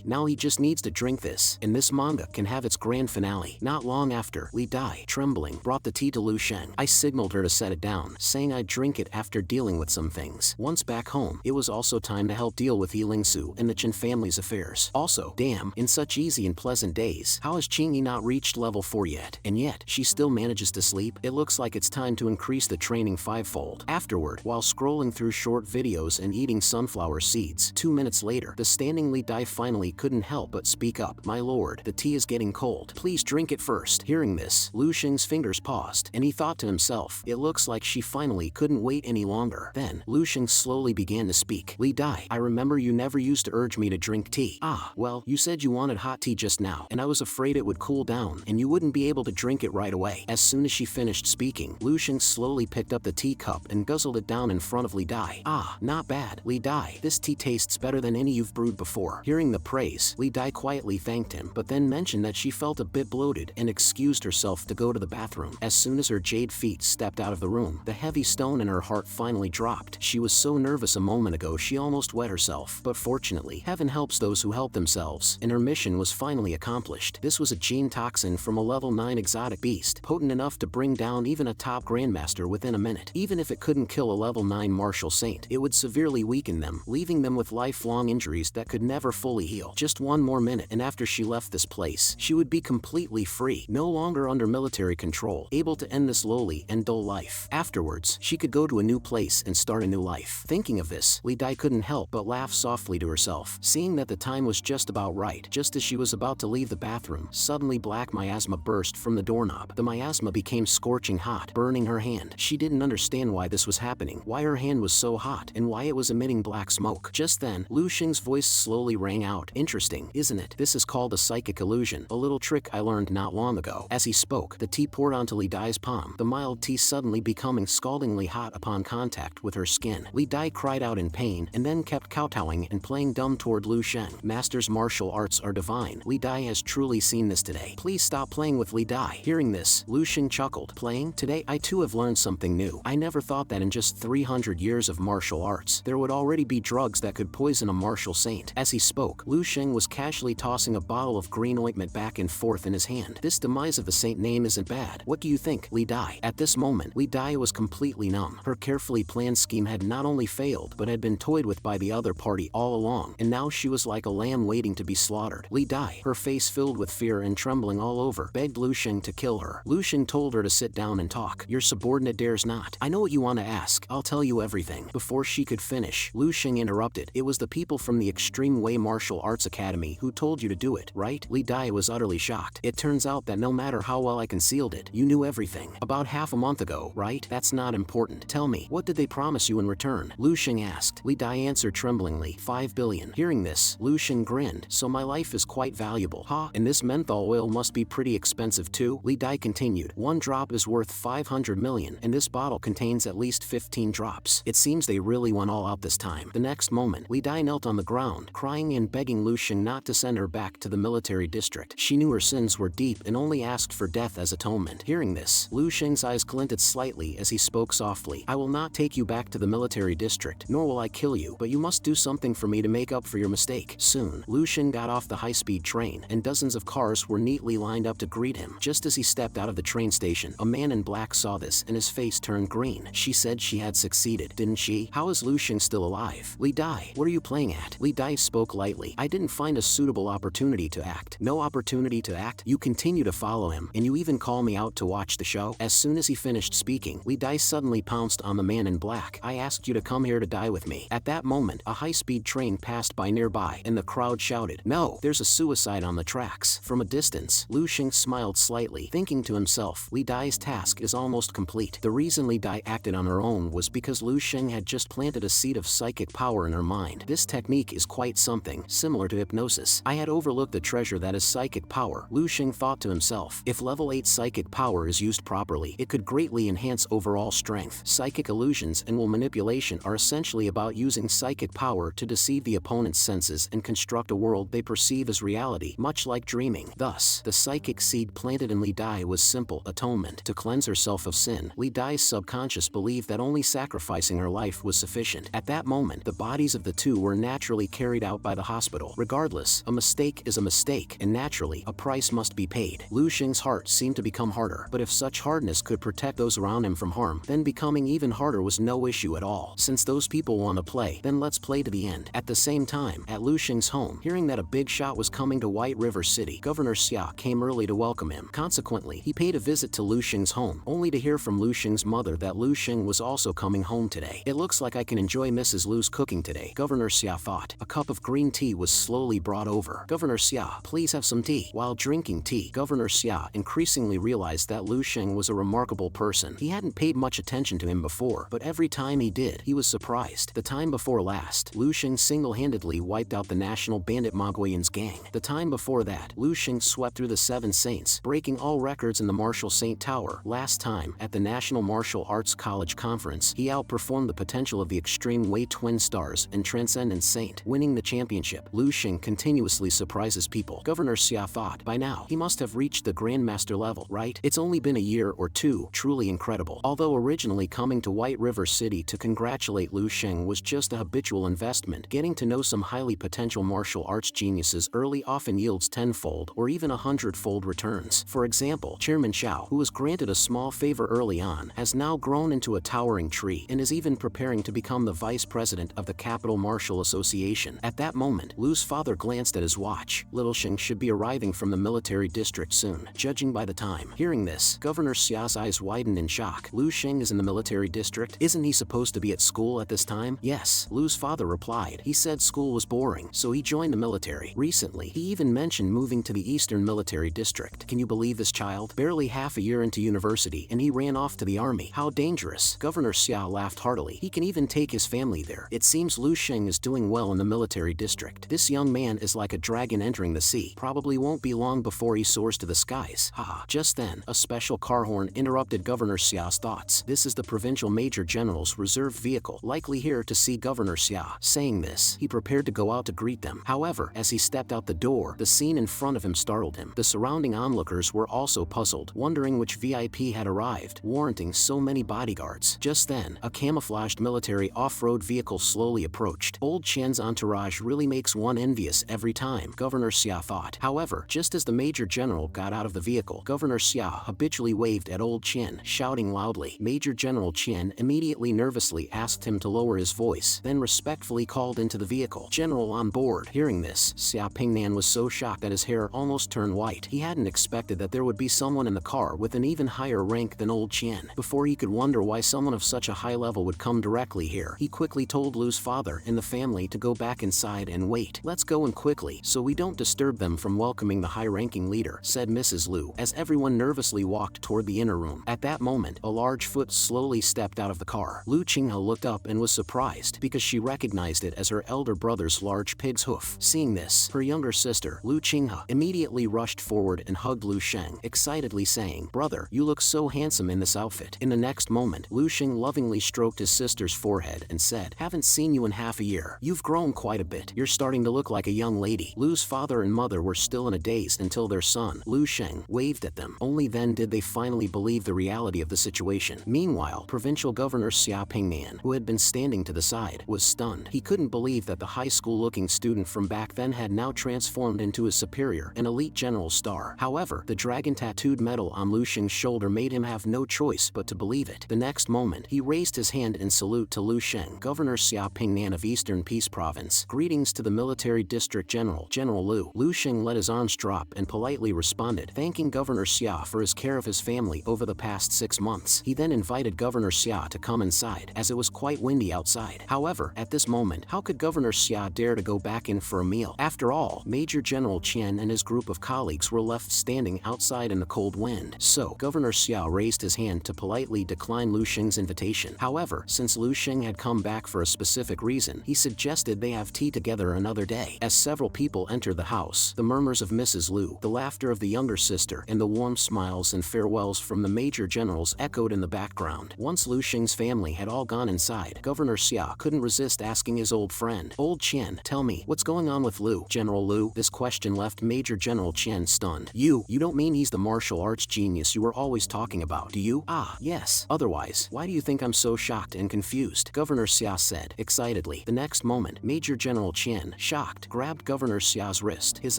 Now he just needs to drink this, and this manga can have its grand finale. Not long after, Li Dai, trembling, brought the tea to Luing. I signaled her to set it down, saying I'd drink it after dealing with some things. Once back home, it was also time to help deal with Yilingsu and the Chen family's affairs. Also, damn, in such easy and pleasant days, how has Chingy not reached level 4 yet? And yet, she still manages to sleep. It looks like it's time to increase the training 5-fold. Afterward, while scrolling through short videos and eating sunflower seeds, 2 minutes later, the standing Li Dai finally couldn't help but speak up. "My lord, the tea is getting cold. Please drink it first." Hearing this, Luing's fingers paused, and he thought to himself, it looks like she finally couldn't wait any longer. Then, Luing slowly began to speak. "Li Dai, I remember you never used to urge me to drink tea. Ah, well, you said you wanted hot tea just now, and I was afraid it would cool down, and you wouldn't be able to drink it right away." As soon as she finished speaking, Luing slowly picked up the teacup and guzzled it down in front of Li Dai. "Ah, not bad, Li Dai. This tea tastes better than any you've brewed before." Hearing the praise, Li Dai quietly thanked him, but then mentioned that she felt a bit bloated and excused herself to go to the bathroom. As soon as her jade feet stepped out of the room, the heavy stone in her heart finally dropped. She was so nervous a moment ago she almost wet herself, but fortunately, heaven helps those who help themselves, and her mission was finally accomplished. This was a gene toxin from a level 9 exotic beast, potent enough to bring down even a top grandmaster within a minute. Even if it couldn't kill a level 9 martial saint, it would severely weaken them, leaving them with lifelong injuries that could never fully heal. Just one more minute, and after she left this place, she would be completely free, no longer under military control, able to end this lowly and dull life. Afterwards, she could go to a new place and start a new life. Thinking of this, Li Dai couldn't help but laugh softly to herself, seeing that the time was just about right. Just as she was about to leave the bathroom, suddenly black miasma burst from the doorknob. The miasma became scorching hot, burning her hand. She didn't understand why this was happening, why her hand was so hot, and why it was emitting black smoke. Just then, Luing's voice slowly rang out. "Interesting, isn't it? This is called a psychic illusion, a little trick I learned not long ago." As he spoke, the tea poured onto Li Dai's palm, the mild tea suddenly becoming scaldingly hot upon contact with her skin. Li Dai cried out in pain and then kept kowtowing bowing and playing dumb toward Lu Sheng. Master's martial arts are divine. Li Dai has truly seen this today. Please stop playing with Li Dai. Hearing this, Lu Sheng chuckled. Playing? Today I too have learned something new. I never thought that in just 300 years of martial arts, there would already be drugs that could poison a martial saint. As he spoke, Lu Sheng was casually tossing a bottle of green ointment back and forth in his hand. This demise of the saint name isn't bad. What do you think, Li Dai? At this moment, Li Dai was completely numb. Her carefully planned scheme had not only failed, but had been toyed with by the other party all along, and now she was like a lamb waiting to be slaughtered. Li Dai, her face filled with fear and trembling all over, begged Lu Sheng to kill her. Lu Sheng told her to sit down and talk. Your subordinate dares not. I know what you want to ask. I'll tell you everything. Before she could finish, Lu Sheng interrupted. It was the people from the Extreme Way Martial Arts Academy who told you to do it, right? Li Dai was utterly shocked. It turns out that no matter how well I concealed it, you knew everything. About half a month ago, right? That's not important. Tell me, what did they promise you in return? Lu Sheng asked. Li Dai answered tremblingly, 5 billion. Hearing this, Lu Sheng grinned. So my life is quite valuable. Huh? And this menthol oil must be pretty expensive too? Li Dai continued. One drop is worth 500 million, and this bottle contains at least 15 drops. It seems they really went all out this time. The next moment, Li Dai knelt on the ground, crying and begging Lu Sheng not to send her back to the military district. She knew her sins were deep and only asked for death as atonement. Hearing this, Lu Sheng's eyes glinted slightly as he spoke softly. I will not take you back to the military district, nor will I kill you, but you must do something for me to make up for your mistake. Soon, Lu Sheng got off the high-speed train, and dozens of cars were neatly lined up to greet him. Just as he stepped out of the train station, a man in black saw this, and his face turned green. She said she had succeeded, didn't she? How is Lu Sheng still alive? Li Dai, what are you playing at? Li Dai spoke lightly. I didn't find a suitable opportunity to act. No opportunity to act? You continue to follow him, and you even call me out to watch the show? As soon as he finished speaking, Li Dai suddenly pounced on the man in black. I asked you to come here to die with me. At that moment, a high-speed train passed by nearby, and the crowd shouted, no, there's a suicide on the tracks. From a distance, Lu Sheng smiled slightly, thinking to himself, Li Dai's task is almost complete. The reason Li Dai acted on her own was because Lu Sheng had just planted a seed of psychic power in her mind. This technique is quite something, similar to hypnosis. I had overlooked the treasure that is psychic power. Lu Sheng thought to himself, if level 8 psychic power is used properly, it could greatly enhance overall strength. Psychic illusions and will manipulation are essentially about using psychic power to deceive the opponent's senses and construct a world they perceive as reality, much like dreaming. Thus, the psychic seed planted in Li Dai was simple atonement. To cleanse herself of sin, Li Dai's subconscious believed that only sacrificing her life was sufficient. At that moment, the bodies of the two were naturally carried out by the hospital. Regardless, a mistake is a mistake, and naturally, a price must be paid. Lu Sheng's heart seemed to become harder, but if such hardness could protect those around him from harm, then becoming even harder was no issue at all. Since those people want to play, then let's play to the end. At the same time, at Lu Sheng's home, hearing that a big shot was coming to White River City, Governor Xia came early to welcome him. Consequently, he paid a visit to Lu Sheng's home, only to hear from Lu Sheng's mother that Lu Sheng was also coming home today. It looks like I can enjoy Mrs. Lu's cooking today, Governor Xia thought. A cup of green tea was slowly brought over. Governor Xia, please have some tea. While drinking tea, Governor Xia increasingly realized that Lu Sheng was a remarkable person. He hadn't paid much attention to him before, but every time he did, he was surprised. The time before last, Lu Sheng single-handedly wiped out the National Bandit Mogwaians gang. The time before that, Lu Sheng swept through the 7 saints, breaking all records in the Martial Saint Tower. Last time, at the National Martial Arts College Conference, he outperformed the potential of the Extreme Way Twin Stars and Transcendent Saint, winning the championship. Lu Sheng continuously surprises people. Governor Xia thought, by now, he must have reached the Grandmaster level, right? It's only been a year or two. Truly incredible. Although originally coming to White River City to congratulate Lu Sheng was just a habitual investment, getting to know some highly potential martial arts geniuses early often yields 10-fold or even 100-fold returns. For example, Chairman Xiao, who was granted a small favor early on, has now grown into a towering tree and is even preparing to become the vice president of the Capital Martial Association. At that moment, Lu's father glanced at his watch. Little Sheng should be arriving from the military district soon, judging by the time. Hearing this, Governor Xia's eyes widened in shock. Lu Sheng is in the military district? Isn't he supposed to be at school at this time? Yes, Lu's father replied. He said school was boring, so he joined the military. Recently, he even mentioned moving to the Eastern Military District. Can you believe this child? Barely half a year into university, and he ran off to the army. How dangerous. Governor Xia laughed heartily. He can even take his family there. It seems Lu Sheng is doing well in the military district. This young man is like a dragon entering the sea. Probably won't be long before he soars to the skies. Haha. Just then, a special car horn interrupted Governor Xia's thoughts. This is the Provincial Major General's reserve vehicle, likely here to see Governor Xia. Saying this, he prepared to go out to greet them. However, as he stepped out the door, the scene in front of him startled him. The surrounding onlookers were also puzzled, wondering which VIP had arrived, warranting so many bodyguards. Just then, a camouflaged military off-road vehicle slowly approached. Old Chen's entourage really makes one envious every time, Governor Xia thought. However, just as the Major General got out of the vehicle, Governor Xia habitually waved at Old Chen, shouting loudly. Major General Chen immediately nervously asked him to lower his voice, then respectfully called into the vehicle. General on board. Hearing this, Xia Pingnan was so shocked that his hair almost turned white. He hadn't expected that there would be someone in the car with an even higher rank than Old Chen. Before he could wonder why someone of such a high level would come directly here, he quickly told Lu's father and the family to go back inside and wait. Let's go in quickly, so we don't disturb them from welcoming the high-ranking leader, said Mrs. Lu, as everyone nervously walked toward the inner room. At that moment, a large foot slowly stepped out of the car. Lu Qinghe looked up and was surprised, because she recognized it as her elder brother's large pig's hoof. Seeing this, her younger sister, Lu Qinghe, immediately rushed forward and hugged Lu Sheng, excitedly saying, "Brother, you look so handsome in this outfit." In the next moment, Lu Sheng lovingly stroked his sister's forehead and said, "Haven't seen you in half a year. You've grown quite a bit. You're starting to look like a young lady." Lu's father and mother were still in a daze until their son, Lu Sheng, waved at them. Only then did they finally believe the reality of the situation. Meanwhile, Provincial Governor Xia Pingnan, who had been standing to the side, was stunned. He couldn't believe that the high school-looking student from back then had now transformed into his superior, an elite general star. However, the dragon-tattooed medal on Lu Sheng's shoulder made him have no choice but to believe it. The next moment, he raised his hand in salute to Lu Sheng, Governor Xia Pingnan of Eastern Peace Province. "Greetings to the Military District General, General Lu." Lu Sheng let his arms drop and politely responded, thanking Governor Xia for his care of his family over the past 6 months. He then invited Governor Xia to come inside, as it was quite windy outside. However, at this moment, how could Governor Xia dare to go back in for a meal? After all, Major General Chen and his group of colleagues were left standing outside in the cold wind. So, Governor Xia raised his hand to politely decline Lu Sheng's invitation. However, since Lu Sheng had come back for a specific reason, he suggested they have tea together another day. As several people entered the house, the murmurs of Mrs. Lu, the laughter of the younger sister, and the warm smiles and farewells from the major generals echoed in the background. Once Lu Sheng's family had all gone inside, Governor Xia couldn't resist asking his old friend, "Old Chen, tell me, what's going on with Lu?" "General Lu?" This question left Major General Chen stunned. You don't mean he's the martial arts genius you were always talking about, do you?" "Ah, yes. Otherwise, why do you think I'm so shocked and confused?" Governor Xia said, excitedly. The next moment, Major General Chen, shocked, grabbed Governor Xia's wrist, his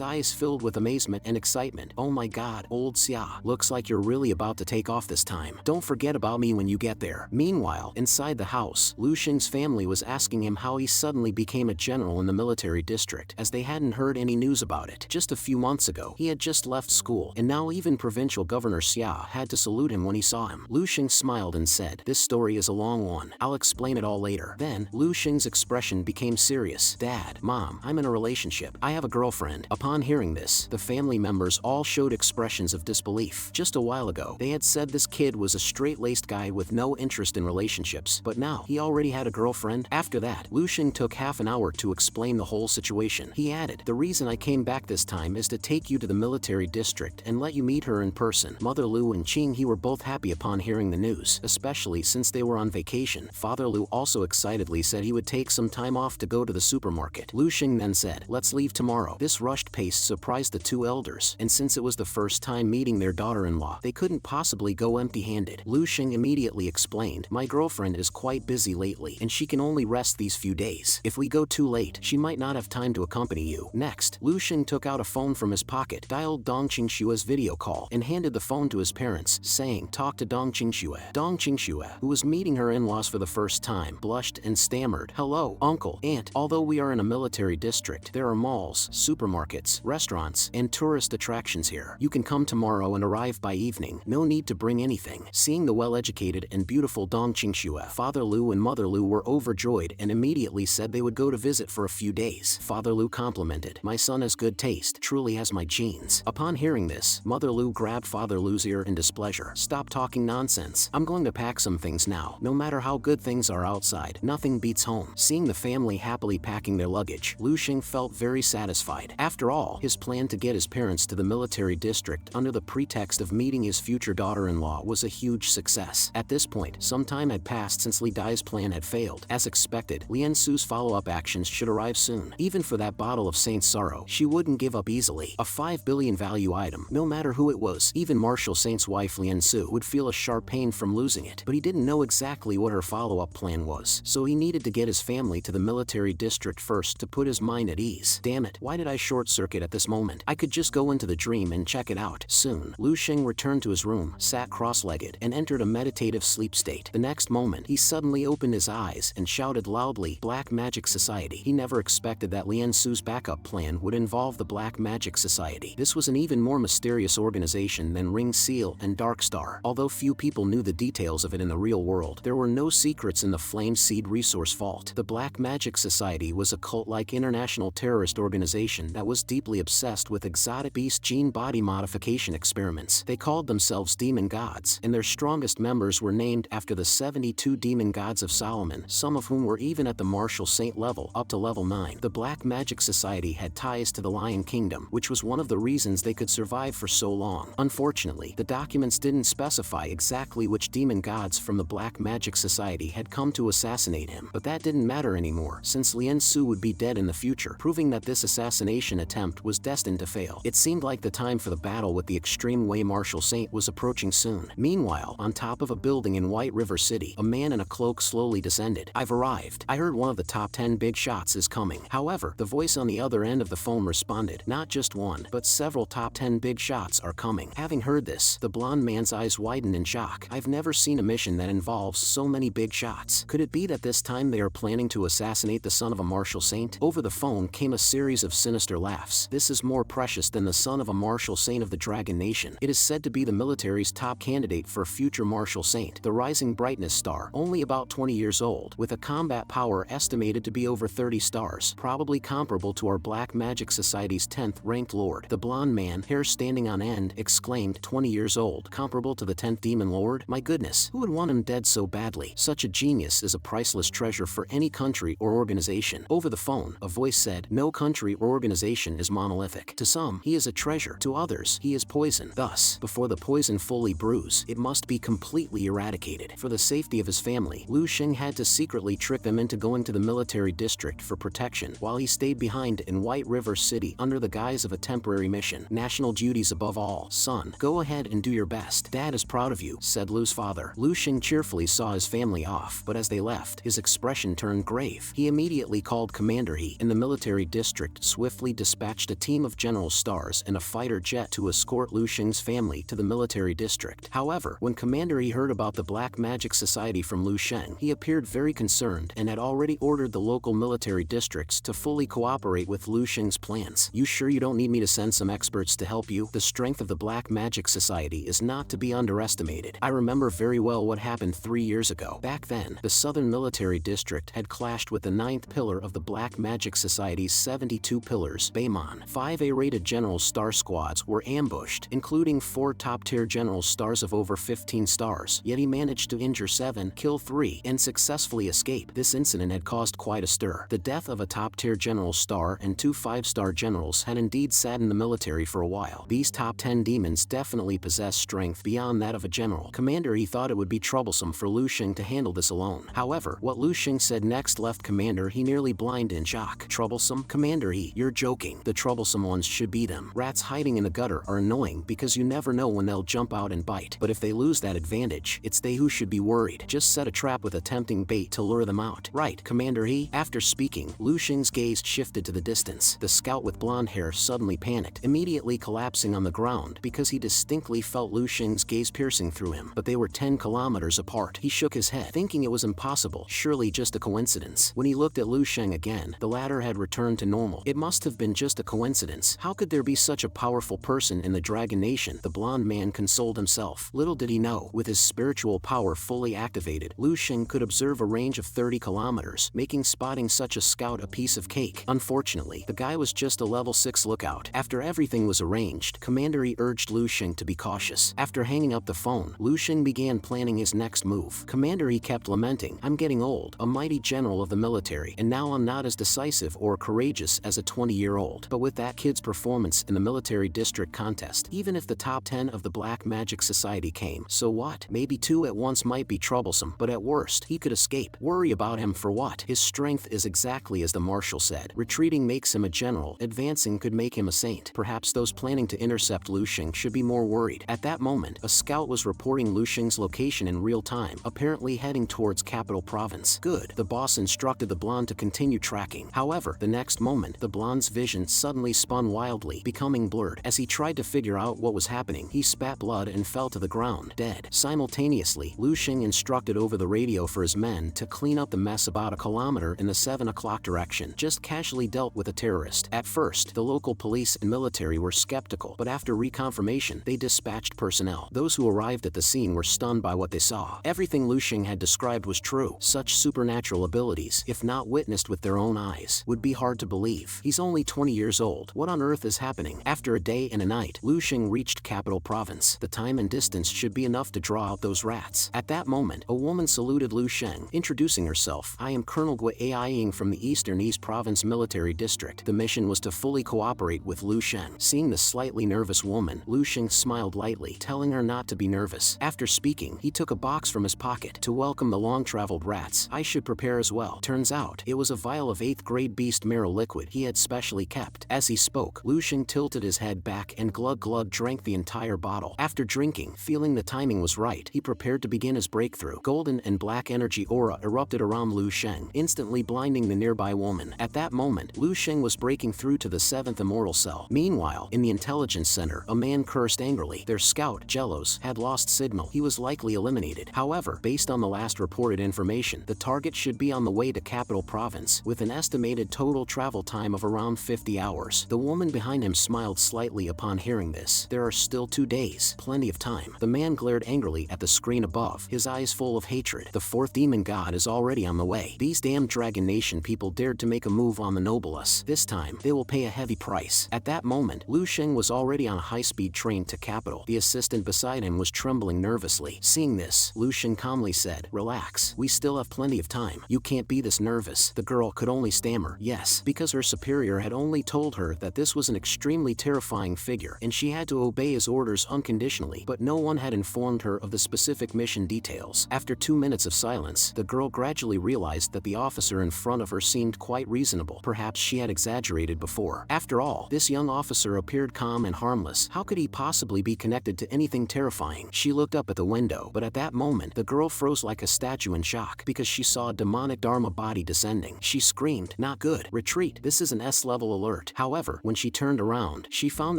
eyes filled with amazement and excitement. "Oh my god, old Xia, looks like you're really about to take off this time. Don't forget about me when you get there." Meanwhile, inside the house, Lu Sheng's family was asking him how he suddenly became a general in the military district, as they hadn't heard any news about it. Just a few months ago, he had just left school, and now even Provincial Governor Xia had to salute him when he saw him. Lu Sheng smiled and said, "This story is a long one. I'll explain it all later." Then, Lu Sheng's expression became serious. "Dad, Mom, I'm in a relationship. I have a girlfriend." Upon hearing this, the family members all showed expressions of disbelief. Just a while ago, they had said this kid was a straight-laced guy with no interest in relationships, but now, he already had a girlfriend? After that, Lu Sheng took half an hour to explain the whole situation. He added, "The reason I came back this time is to take you to the military district and let you meet her in person." Mother Lu and Qinghe were both happy upon hearing the news, especially since they were on vacation. Father Lu also excitedly said he would take some time off to go to the supermarket. Lu Sheng then said, "Let's leave tomorrow." This rushed pace surprised the two elders, and since it was the first time meeting their daughter-in-law, they couldn't possibly go empty-handed. Lu Sheng immediately explained, "My girlfriend is quite busy lately, and she can only rest these few days. If we go too late, she might not have time to accompany you." Next, Lu Sheng took out a phone from his pocket, dialed Dong Qingshue's video call, and handed the phone to his parents, saying, "Talk to Dong Qingxue." Dong Qingxue, who was meeting her in-laws for the first time, blushed and stammered, "Hello, uncle, aunt. Although we are in a military district, there are malls, supermarkets, restaurants, and tourist attractions here. You can come tomorrow and arrive by evening. No need to bring anything." Seeing the well-educated and beautiful Dong Qingxue, Father Lu and Mother Lu were overjoyed and immediately said they would go to visit for a few days. Father Lu complimented, "My son has good taste, truly has my genes." Upon hearing this, Mother Lu grabbed Father Lu's ear in displeasure. "Stop talking nonsense. I'm going to pack some things now. No matter how good things are outside, nothing beats home." Seeing the family happily packing their luggage, Lu Sheng felt very satisfied. After all, his plan to get his parents to the military district under the pretext of meeting his future daughter-in-law was a huge success. At this point, some time had passed since Li Dai's plan had failed. As expected, Lian's Su's follow-up actions should arrive soon. Even for that bottle of Saint Sorrow, she wouldn't give up easily. A 5 billion value item, no matter who it was. Even Marshal Saint's wife Lian Su would feel a sharp pain from losing it, but he didn't know exactly what her follow-up plan was, so he needed to get his family to the military district first to put his mind at ease. Damn it, why did I short-circuit at this moment? I could just go into the dream and check it out. Soon, Luing returned to his room, sat cross-legged, and entered a meditative sleep state. The next moment, he suddenly opened his eyes and shouted loudly, "Black Magic Society." He never expected that Lian Su's backup plan would involve the Black Magic Society. This was an even more mysterious organization than Ring Seal and Dark Star. Although few people knew the details of it in the real world, there were no secrets in the Flame Seed Resource Vault. The Black Magic Society was a cult-like international terrorist organization that was deeply obsessed with exotic beast gene body modification experiments. They called themselves Demon Gods, and their strongest members were named after the 72 demon gods of Solomon, some of whom were even at the Marshal Saint level, up to level 9. The Black Magic Society had ties to the Lion Kingdom, which was one of the reasons they could survive for so long. Unfortunately, the documents didn't specify exactly which demon gods from the Black Magic Society had come to assassinate him, but that didn't matter anymore, since Lian Su would be dead in the future, proving that this assassination attempt was destined to fail. It seemed like the time for the battle with the extreme Wei Marshal Saint was approaching soon. Meanwhile, on top of a building in White River City, a man in a cloak slowly descended. "I've arrived. I heard one of the top 10 big shots is coming." However, the voice on the other end of the phone responded, "Not just one, but several top 10 big shots are coming." Having heard this, the blonde man's eyes widened in shock. "I've never seen a mission that involves so many big shots. Could it be that this time they are planning to assassinate the son of a Marshal Saint?" Over the phone came a series of sinister laughs. "This is more precious than the son of a Marshal Saint of the Dragon Nation. It is said to be the military's top candidate for a future Marshal Saint, the Rising Brightness Star, only about 20 years old, with a combat power estimated to be over 30 stars, probably comparable to our Black Magic Society's 10th ranked lord." The blonde man, hair standing on end, exclaimed, "20 years old, comparable to the 10th Demon Lord? My goodness, who would want him dead so badly? Such a genius is a priceless treasure for any country or organization." Over the phone, a voice said, "No country or organization is monolithic. To some, he is a treasure. To others, he is poison. Thus, before the poison fully brews, it must be completely eradicated." For the safety of his family, Luing had to secretly trick them into going to the military district for protection, while he stayed behind in White River City under the guise of a temporary mission. "National duties above all, son. Go ahead and do your best. Dad is proud of you," said Lu's father. Luing cheerfully saw his family off, but as they left, his expression turned grave. He immediately called Commander He in the military district, swiftly dispatched a team of General Stars and a fighter jet to escort Luing's family to the military district. However, when Commander He heard about the Black Magic Society from Luing, he appeared very concerned and had already ordered the local military districts to fully cooperate with Luing's plans. "You sure you don't need me to send some experts to help you? The strength of the Black Magic Society is not to be underestimated. I remember very well what happened 3 years ago. Back then, the Southern Military District had clashed with the 9th pillar of the Black Magic Society's 72 pillars, Baemon. 5 A-rated General Star squads were ambushed, including 4 top-tier General Stars of over 15 stars, yet he managed to injure 7, kill 3, and successfully escape. This incident had caused quite a stir. The death of a top-tier General Star and 2 5-star generals had indeed saddened the military for a while. These top 10 demons definitely possess strength beyond that of a general. Commander He thought it would be troublesome for Luing to handle this alone. However, what Luing said next left Commander He nearly blind in shock. "Troublesome? Commander He, you're joking. The troublesome ones should be them. Rats hiding in the gutter are annoying because you never know when they'll jump out and bite. But if they lose that advantage, it's they who should be worried. Just set a trap with a tempting bait to lure them out." "Right, Commander He." After speaking, Luing's gaze shifted to the distance. The scout with blonde hair suddenly panicked, immediately collapsing on the ground because he distinctly felt Luing's gaze piercing through him. But they were 10 kilometers apart. He shook his head, thinking it was impossible, surely just a coincidence. When he looked at Luing again, the latter had returned to normal. It must have been just a coincidence. How could there be such a powerful person in the Dragon Nation? The blonde man consoled himself. Little did he know, with his spiritual power fully activated, Luing could observe a range of 30 kilometers, making spotting such a scout a piece of cake. Unfortunately, the guy was just a level 6 lookout. After everything was arranged, Commander He urged Luing to be cautious. After hanging up the phone, Luing began planning his next move. Commander He kept lamenting, "I'm getting old, a mighty general of the military, and now I'm not as decisive or courageous as a 20-year-old. But with that kid's performance in the military district contest, even if the top 10 of the Black Magic Society came, so what? Maybe 2 at once might be troublesome, but at worst, he could escape. Worry about him for what? But his strength is exactly as the marshal said. Retreating makes him a general, advancing could make him a saint. Perhaps those planning to intercept Luing should be more worried. At that moment, a scout was reporting Luing's location in real time, apparently heading towards Capital Province. Good. The boss instructed the blonde to continue tracking. However, the next moment, the blonde's vision suddenly spun wildly, becoming blurred. As he tried to figure out what was happening, he spat blood and fell to the ground, dead. Simultaneously, Luing instructed over the radio for his men to clean up the mess about a kilometer in the 7 o'clock direction. Just casually dealt with a terrorist. At first, the local police and military were skeptical, but after reconfirmation, they dispatched personnel. Those who arrived at the scene were stunned by what they saw. Everything Luing had described was true. Such supernatural abilities, if not witnessed with their own eyes, would be hard to believe. He's only 20 years old. What on earth is happening? After a day and a night, Luing reached Capital Province. The time and distance should be enough to draw out those rats. At that moment, a woman saluted Luing, introducing herself. I am Colonel Guaying from the Eastern East Province Military District. The mission was to fully cooperate with Luing. Seeing the slightly nervous woman, Luing smiled lightly, telling her not to be nervous. After speaking, he took a box from his pocket. To welcome the long-traveled rats, I should prepare as well. Turns out, it was a vial of 8th grade beast marrow liquid he had specially kept. As he spoke, Luing tilted his head back and glug drank the entire bottle. After drinking, feeling the timing was right, he prepared to begin his breakthrough. Golden and black energy aura erupted around Luing, instantly blinding the nearby woman. At that moment, Luing was breaking through to the 7th immortal cell. Meanwhile, in the intelligence center, a man cursed angrily. Their scout, Jellos, had lost signal. He was likely eliminated. However, based on the last reported information, the target should be on the way to Capital Province, with an estimated total travel time of around 50 hours. The woman behind him smiled slightly upon hearing this. There are still 2 days. Plenty of time. The man glared angrily at the screen above, his eyes full of hatred. The 4th demon god is already on the way. These damn Dragon Nation people dared to make a move on the Nobilis. This time, they will pay a heavy price. At that moment, Luing was already on a high-speed train to Capital. The assistant beside him was trembling nervously. Seeing this, Luing calmly said, relax, we still have plenty of time. You can't be this nervous. The girl could only stammer, yes, because her superior had only told her that this was an extremely terrifying figure, and she had to obey his orders unconditionally, but no one had informed her of the specific mission details. After 2 minutes of silence, the girl gradually realized that the officer in front of her seemed quite reasonable. Perhaps she had exaggerated before. After all, this young officer appeared calm and harmless. How could he possibly be connected to anything terrifying? She looked up at the window, but at that moment, the girl froze like a statue in shock, because she saw a demonic Dharma body descending. She screamed, not good. Retreat. This is an S-level alert. However, when she turned around, she found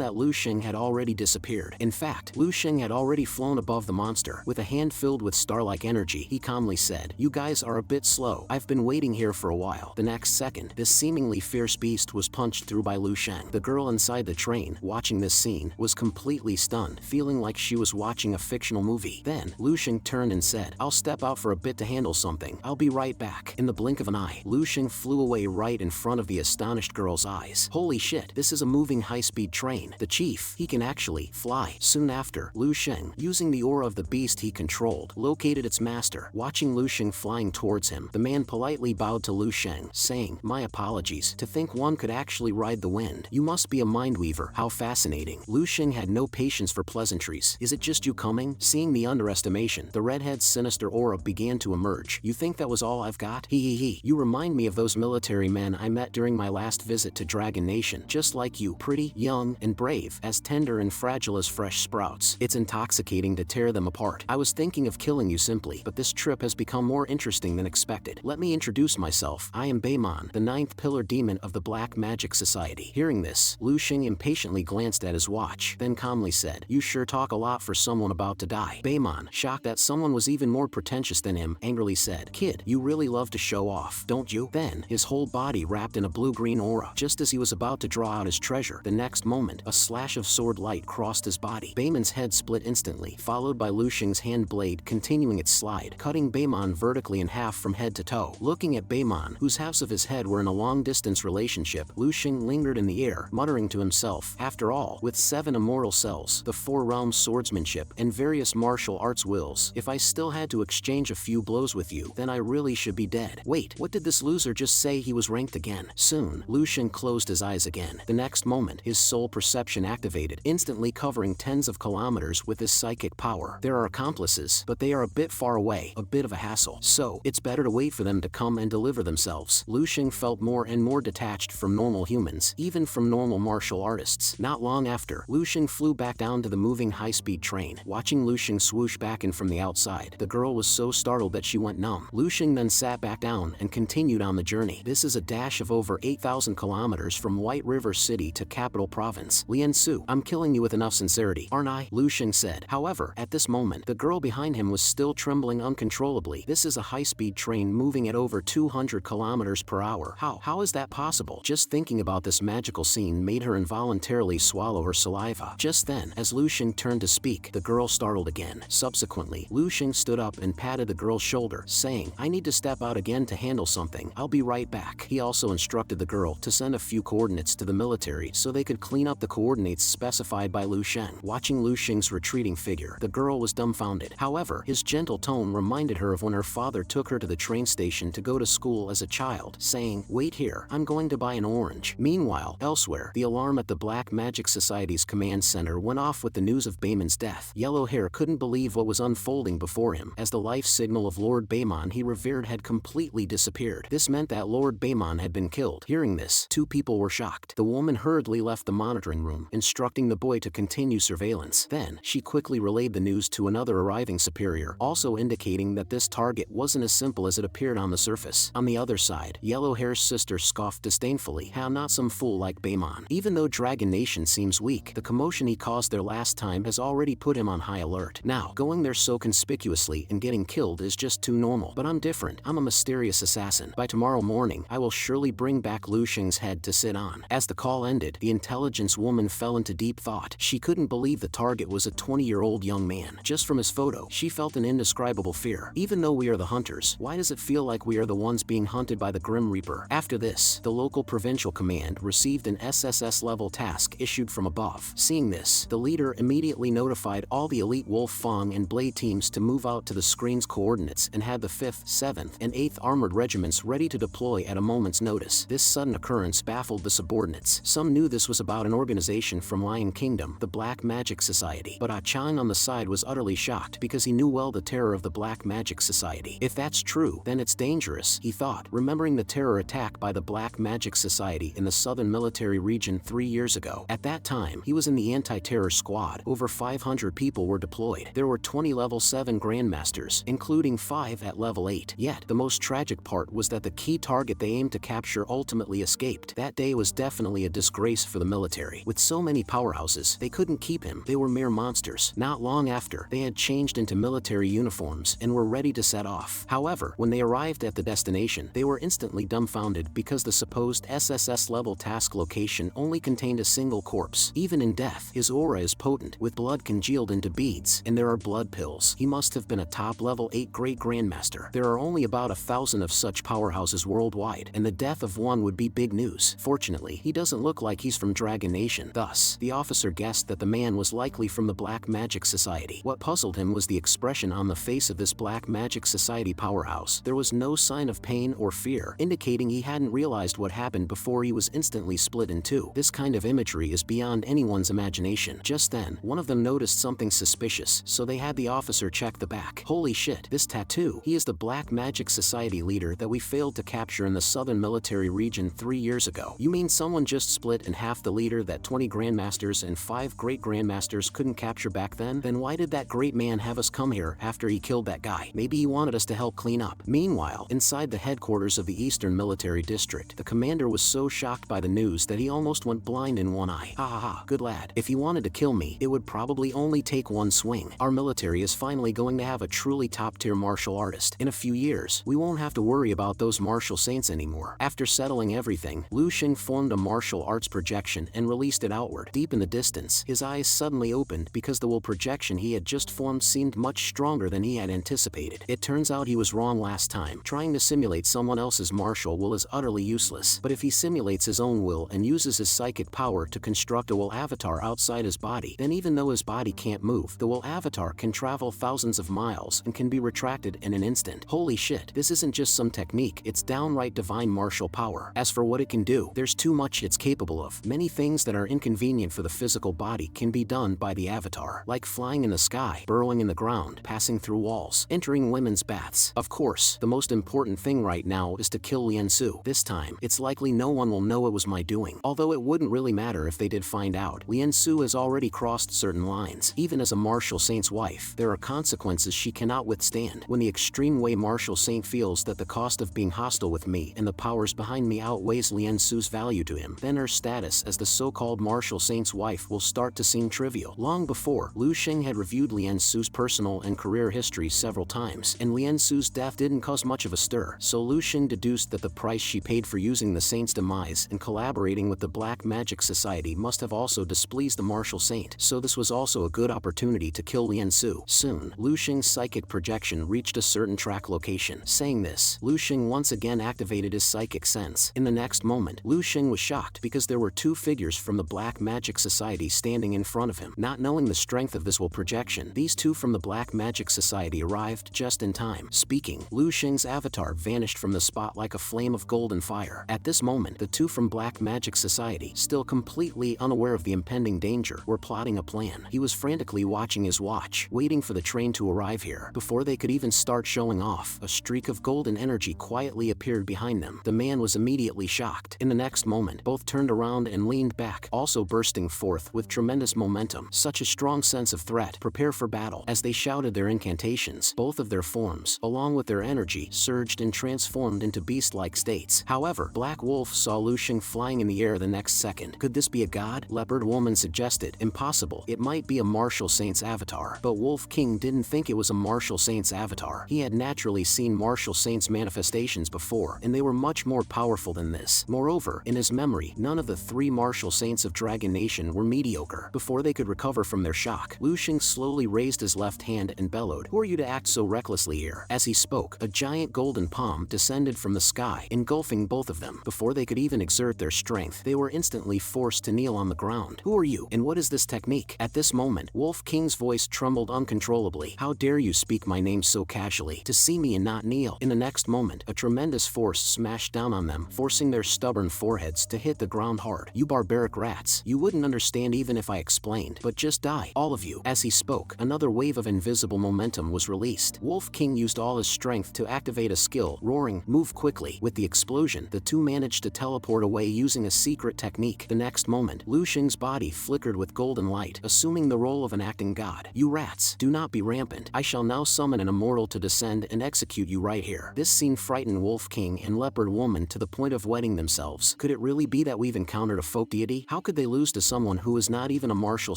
that Luing had already disappeared. In fact, Luing had already flown above the monster. With a hand filled with star-like energy, he calmly said, you guys are a bit slow. I've been waiting here for a while. The next second, this seemingly fierce beast was punched through by Luing. The girl inside the train, watching this scene, was completely stunned, feeling like she was watching a fictional movie. Then, Luing turned and said, I'll step out for a bit to handle something. I'll be right back. In the blink of an eye, Luing flew away right in front of the astonished girl's eyes. Holy shit, this is a moving high-speed train. The chief, he can actually fly. Soon after, Luing, using the aura of the beast he controlled, located its master. Watching Luing flying towards him, the man politely bowed to Luing, saying, my apologies. To think one could actually ride the wind. You must be a mindweaver. How fascinating. Luing had no patience for pleasantries. Is it just you coming? Seeing the underestimation, the redhead's sinister aura began to emerge. You think that was all I've got? He. You remind me of those military men I met during my last visit to Dragon Nation. Just like you, pretty, young, and brave, as tender and fragile as fresh sprouts. It's intoxicating to tear them apart. I was thinking of killing you simply, but this trip has become more interesting than expected. Let me introduce myself. I am Baemon, the 9th pillar demon of the Black Magic Society. Hearing this, Luing impatiently glanced at his watch, then calmly said, you sure talk a lot for someone about to die. Baemon, shocked that someone was even more pretentious than him, angrily said, kid, you really love to show off, don't you? Then, his whole body wrapped in a blue-green aura. Just as he was about to draw out his treasure, the next moment, a slash of sword light crossed his body. Baemon's head split instantly, followed by Lushing's hand blade continuing its slide, cutting Baemon vertically in half from head to toe. Looking at Baemon, whose halves of his head were in a long-distance relationship, Luing lingered in the air, muttering to himself, after all, with 7 immortal cells, the 4 realms swordsmanship, and various martial arts wills, if I still had to exchange a few blows with you, then I really should be dead. Wait, what did this loser just say he was ranked again? Soon, Luing closed his eyes again. The next moment, his soul perception activated, instantly covering tens of kilometers with his psychic power. There are accomplices, but they are a bit far away, a bit of a hassle. So, it's better to wait for them to come and deliver themselves. Luing felt more and more detached from normal humans, even from normal martial artists. Not long after, Luing flew back down to the moving high-speed train. Watching Luing swoosh back in from the outside, the girl was so startled that she went numb. Luing then sat back down and continued on the journey. This is a dash of over 8,000 kilometers from White River City to capital province, Liansu. I'm killing you with enough sincerity, aren't I? Luing said. However, at this moment, the girl behind him was still trembling uncontrollably. This is a high-speed train moving at over 200 kilometers per hour. How is that possible? Just thinking about this magical scene made her involuntarily swallow her saliva. Just then, as Luing turned to speak, the girl startled again. Subsequently, Luing stood up and patted the girl's shoulder, saying, I need to step out again to handle something. I'll be right back. He also instructed the girl to send a few coordinates to the military so they could clean up the coordinates specified by Luing. Watching Luing's retreating figure, the girl was dumbfounded. However, his gentle tone reminded her of when her father took her to the train station to go to school as a child, saying, wait here, I'm going to buy an orange. Meanwhile, elsewhere, the alarm at the Black Magic Society's command center went off with the news of Baymon's death. Yellow Hair couldn't believe what was unfolding before him, as the life signal of Lord Baymon he revered had completely disappeared. This meant that Lord Baymon had been killed. Hearing this, two people were shocked. The woman hurriedly left the monitoring room, instructing the boy to continue surveillance. Then, she quickly relayed the news to another arriving superior, also indicating that this target wasn't as simple as it appeared on the surface. On the other side, Yellow Hair's sister scoffed disdainfully. How not some fool like Baymon. Even though Dragon Nation seems weak, the commotion he caused there last time has already put him on high alert. Now, going there so conspicuously and getting killed is just too normal. But I'm different. I'm a mysterious assassin. By tomorrow morning, I will surely bring back Luing's head to sit on. As the call ended, the intelligence woman fell into deep thought. She couldn't believe the target was a 20-year-old young man. Just from his photo, she felt an indescribable fear. Even though we are the hunters, why does it feel like we are the ones being hunted by the Grim Reaper? After this, the local provincial command received an SSS-level task issued from above. Seeing this, the leader immediately notified all the elite Wolf Fang and Blade teams to move out to the screen's coordinates and had the 5th, 7th, and 8th Armored Regiments ready to deploy at a moment's notice. This sudden occurrence baffled the subordinates. Some knew this was about an organization from Lion Kingdom, the Black Magic Society, but Ah-Chang on the side was utterly shocked because he knew well the terror of the Black Magic Society. If that's true, then it's dangerous, he thought, remembering the terror attack by the Black Magic Society in the Southern Military Region 3 years ago. At that time, he was in the anti-terror squad. Over 500 people were deployed. There were 20 level 7 Grandmasters, including 5 at level 8. Yet, the most tragic part was that the key target they aimed to capture ultimately escaped. That day was definitely a disgrace for the military. With so many powerhouses, they couldn't keep him. They were mere monsters. Not long after, they had changed into military uniforms and were ready to set off. However, when they arrived at the destination, they were instantly dumbfounded because the supposed SSS-level task location only contained a single corpse. Even in death, his aura is potent, with blood congealed into beads, and there are blood pills. He must have been a top-level 8 Great Grandmaster. There are only about 1,000 of such powerhouses worldwide, and the death of one would be big news. Fortunately, he doesn't look like he's from Dragon Nation. Thus, the officer guessed that the man was likely from the Black Magic Society. What puzzled him was the expression on the face of this Black Magic Society powerhouse. There was no sign of pain or fear, indicating he hadn't realized what happened before he was instantly split in two. This kind of imagery is beyond anyone's imagination. Just then, one of them noticed something suspicious, so they had the officer check the back. Holy shit, this tattoo. He is the Black Magic Society leader that we failed to capture in the Southern Military Region 3 years ago. You mean someone just split in half the leader that 20 Grandmasters and 5 Great Grandmasters couldn't capture back then? Then why did that great man have us come here after he killed that guy? Maybe he wanted us to help clean up. Meanwhile, inside the headquarters of the Eastern Military District, the commander was so shocked by the news that he almost went blind in one eye. Ha ha ha, good lad. If he wanted to kill me, it would probably only take one swing. Our military is finally going to have a truly top-tier martial artist. In a few years, we won't have to worry about those martial saints anymore. After settling everything, Luing formed a martial arts projection and released it outward. Deep in the distance, his eyes suddenly opened because the will projection he had just formed seemed much stronger than he had anticipated. It turns out he was wrong last time. Trying to simulate someone else's martial will is utterly useless. But if he simulates his own will and uses his psychic power to construct a will avatar outside his body, then even though his body can't move, the will avatar can travel thousands of miles and can be retracted in an instant. Holy shit, this isn't just some technique, it's downright divine martial power. As for what it can do, there's too much it's capable of. Many things that are inconvenient for the physical body can be done by the avatar, like flying in the sky, burrowing in the ground, passing through walls, entering women's baths. Of course, the most most important thing right now is to kill Liansu. This time, it's likely no one will know it was my doing. Although it wouldn't really matter if they did find out. Liansu has already crossed certain lines. Even as a martial saint's wife, there are consequences she cannot withstand. When the extreme way martial saint feels that the cost of being hostile with me and the powers behind me outweighs Liansu's value to him, then her status as the so-called martial saint's wife will start to seem trivial. Long before, Luing had reviewed Liansu's personal and career history several times, and Liansu's death didn't cause much of a stir, so Luing deduced that the price she paid for using the saint's demise and collaborating with the Black Magic Society must have also displeased the martial saint, so this was also a good opportunity to kill Liansu. Soon, Luing's psychic projection reached a certain track location. Saying this, Luing once again activated his psychic sense. In the next moment, Luing was shocked because there were two figures from the Black Magic Society standing in front of him. Not knowing the strength of visual projection, these two from the Black Magic Society arrived just in time. Speaking, Luing's avatar vanished from the spot like a flame of golden fire. At this moment, the two from Black Magic Society, still completely unaware of the impending danger, were plotting a plan. He was frantically watching his watch, waiting for the train to arrive here. Before they could even start showing off, a streak of golden energy quietly appeared behind them. The man was immediately shocked. In the next moment, both turned around and leaned back, also bursting forth with tremendous momentum. Such a strong sense of threat. Prepare for battle. As they shouted their incantations, both of their forms, along with their energy, surged and transformed into beast-like states. However, Black Wolf saw Luing flying in the air the next second. Could this be a god? Leopard Woman suggested. Impossible. It might be a martial saint's avatar. But Wolf King didn't think it was a martial saint's avatar. He had naturally seen martial saints' manifestations before, and they were much more powerful than this. Moreover, in his memory, none of the three martial saints of Dragon Nation were mediocre. Before they could recover from their shock, Luing slowly raised his left hand and bellowed, "Who are you to act so recklessly here?" As he spoke, a giant golden palm descended from the sky, engulfing both of them. Before they could even exert their strength, they were instantly forced to kneel on the ground. "Who are you, and what is this technique?" At this moment, Wolf King's voice trembled uncontrollably. "How dare you speak my name so casually? To see me and not kneel?" In the next moment, a tremendous force smashed down on them, forcing their stubborn foreheads to hit the ground hard. "You barbaric rats, you wouldn't understand even if I explained, but just die, all of you." As he spoke, another wave of invisible momentum was released. Wolf King used all his strength to activate a skill, roaring, "Move quickly." With the explosion, the two managed to teleport away using a secret technique. The next moment, Luing's body flickered with golden light, assuming the role of an acting god. "You rats, do not be rampant. I shall now summon an immortal to descend and execute you right here." This scene frightened Wolf King and Leopard Woman to the point of wetting themselves. Could it really be that we've encountered a folk deity? How could they lose to someone who is not even a martial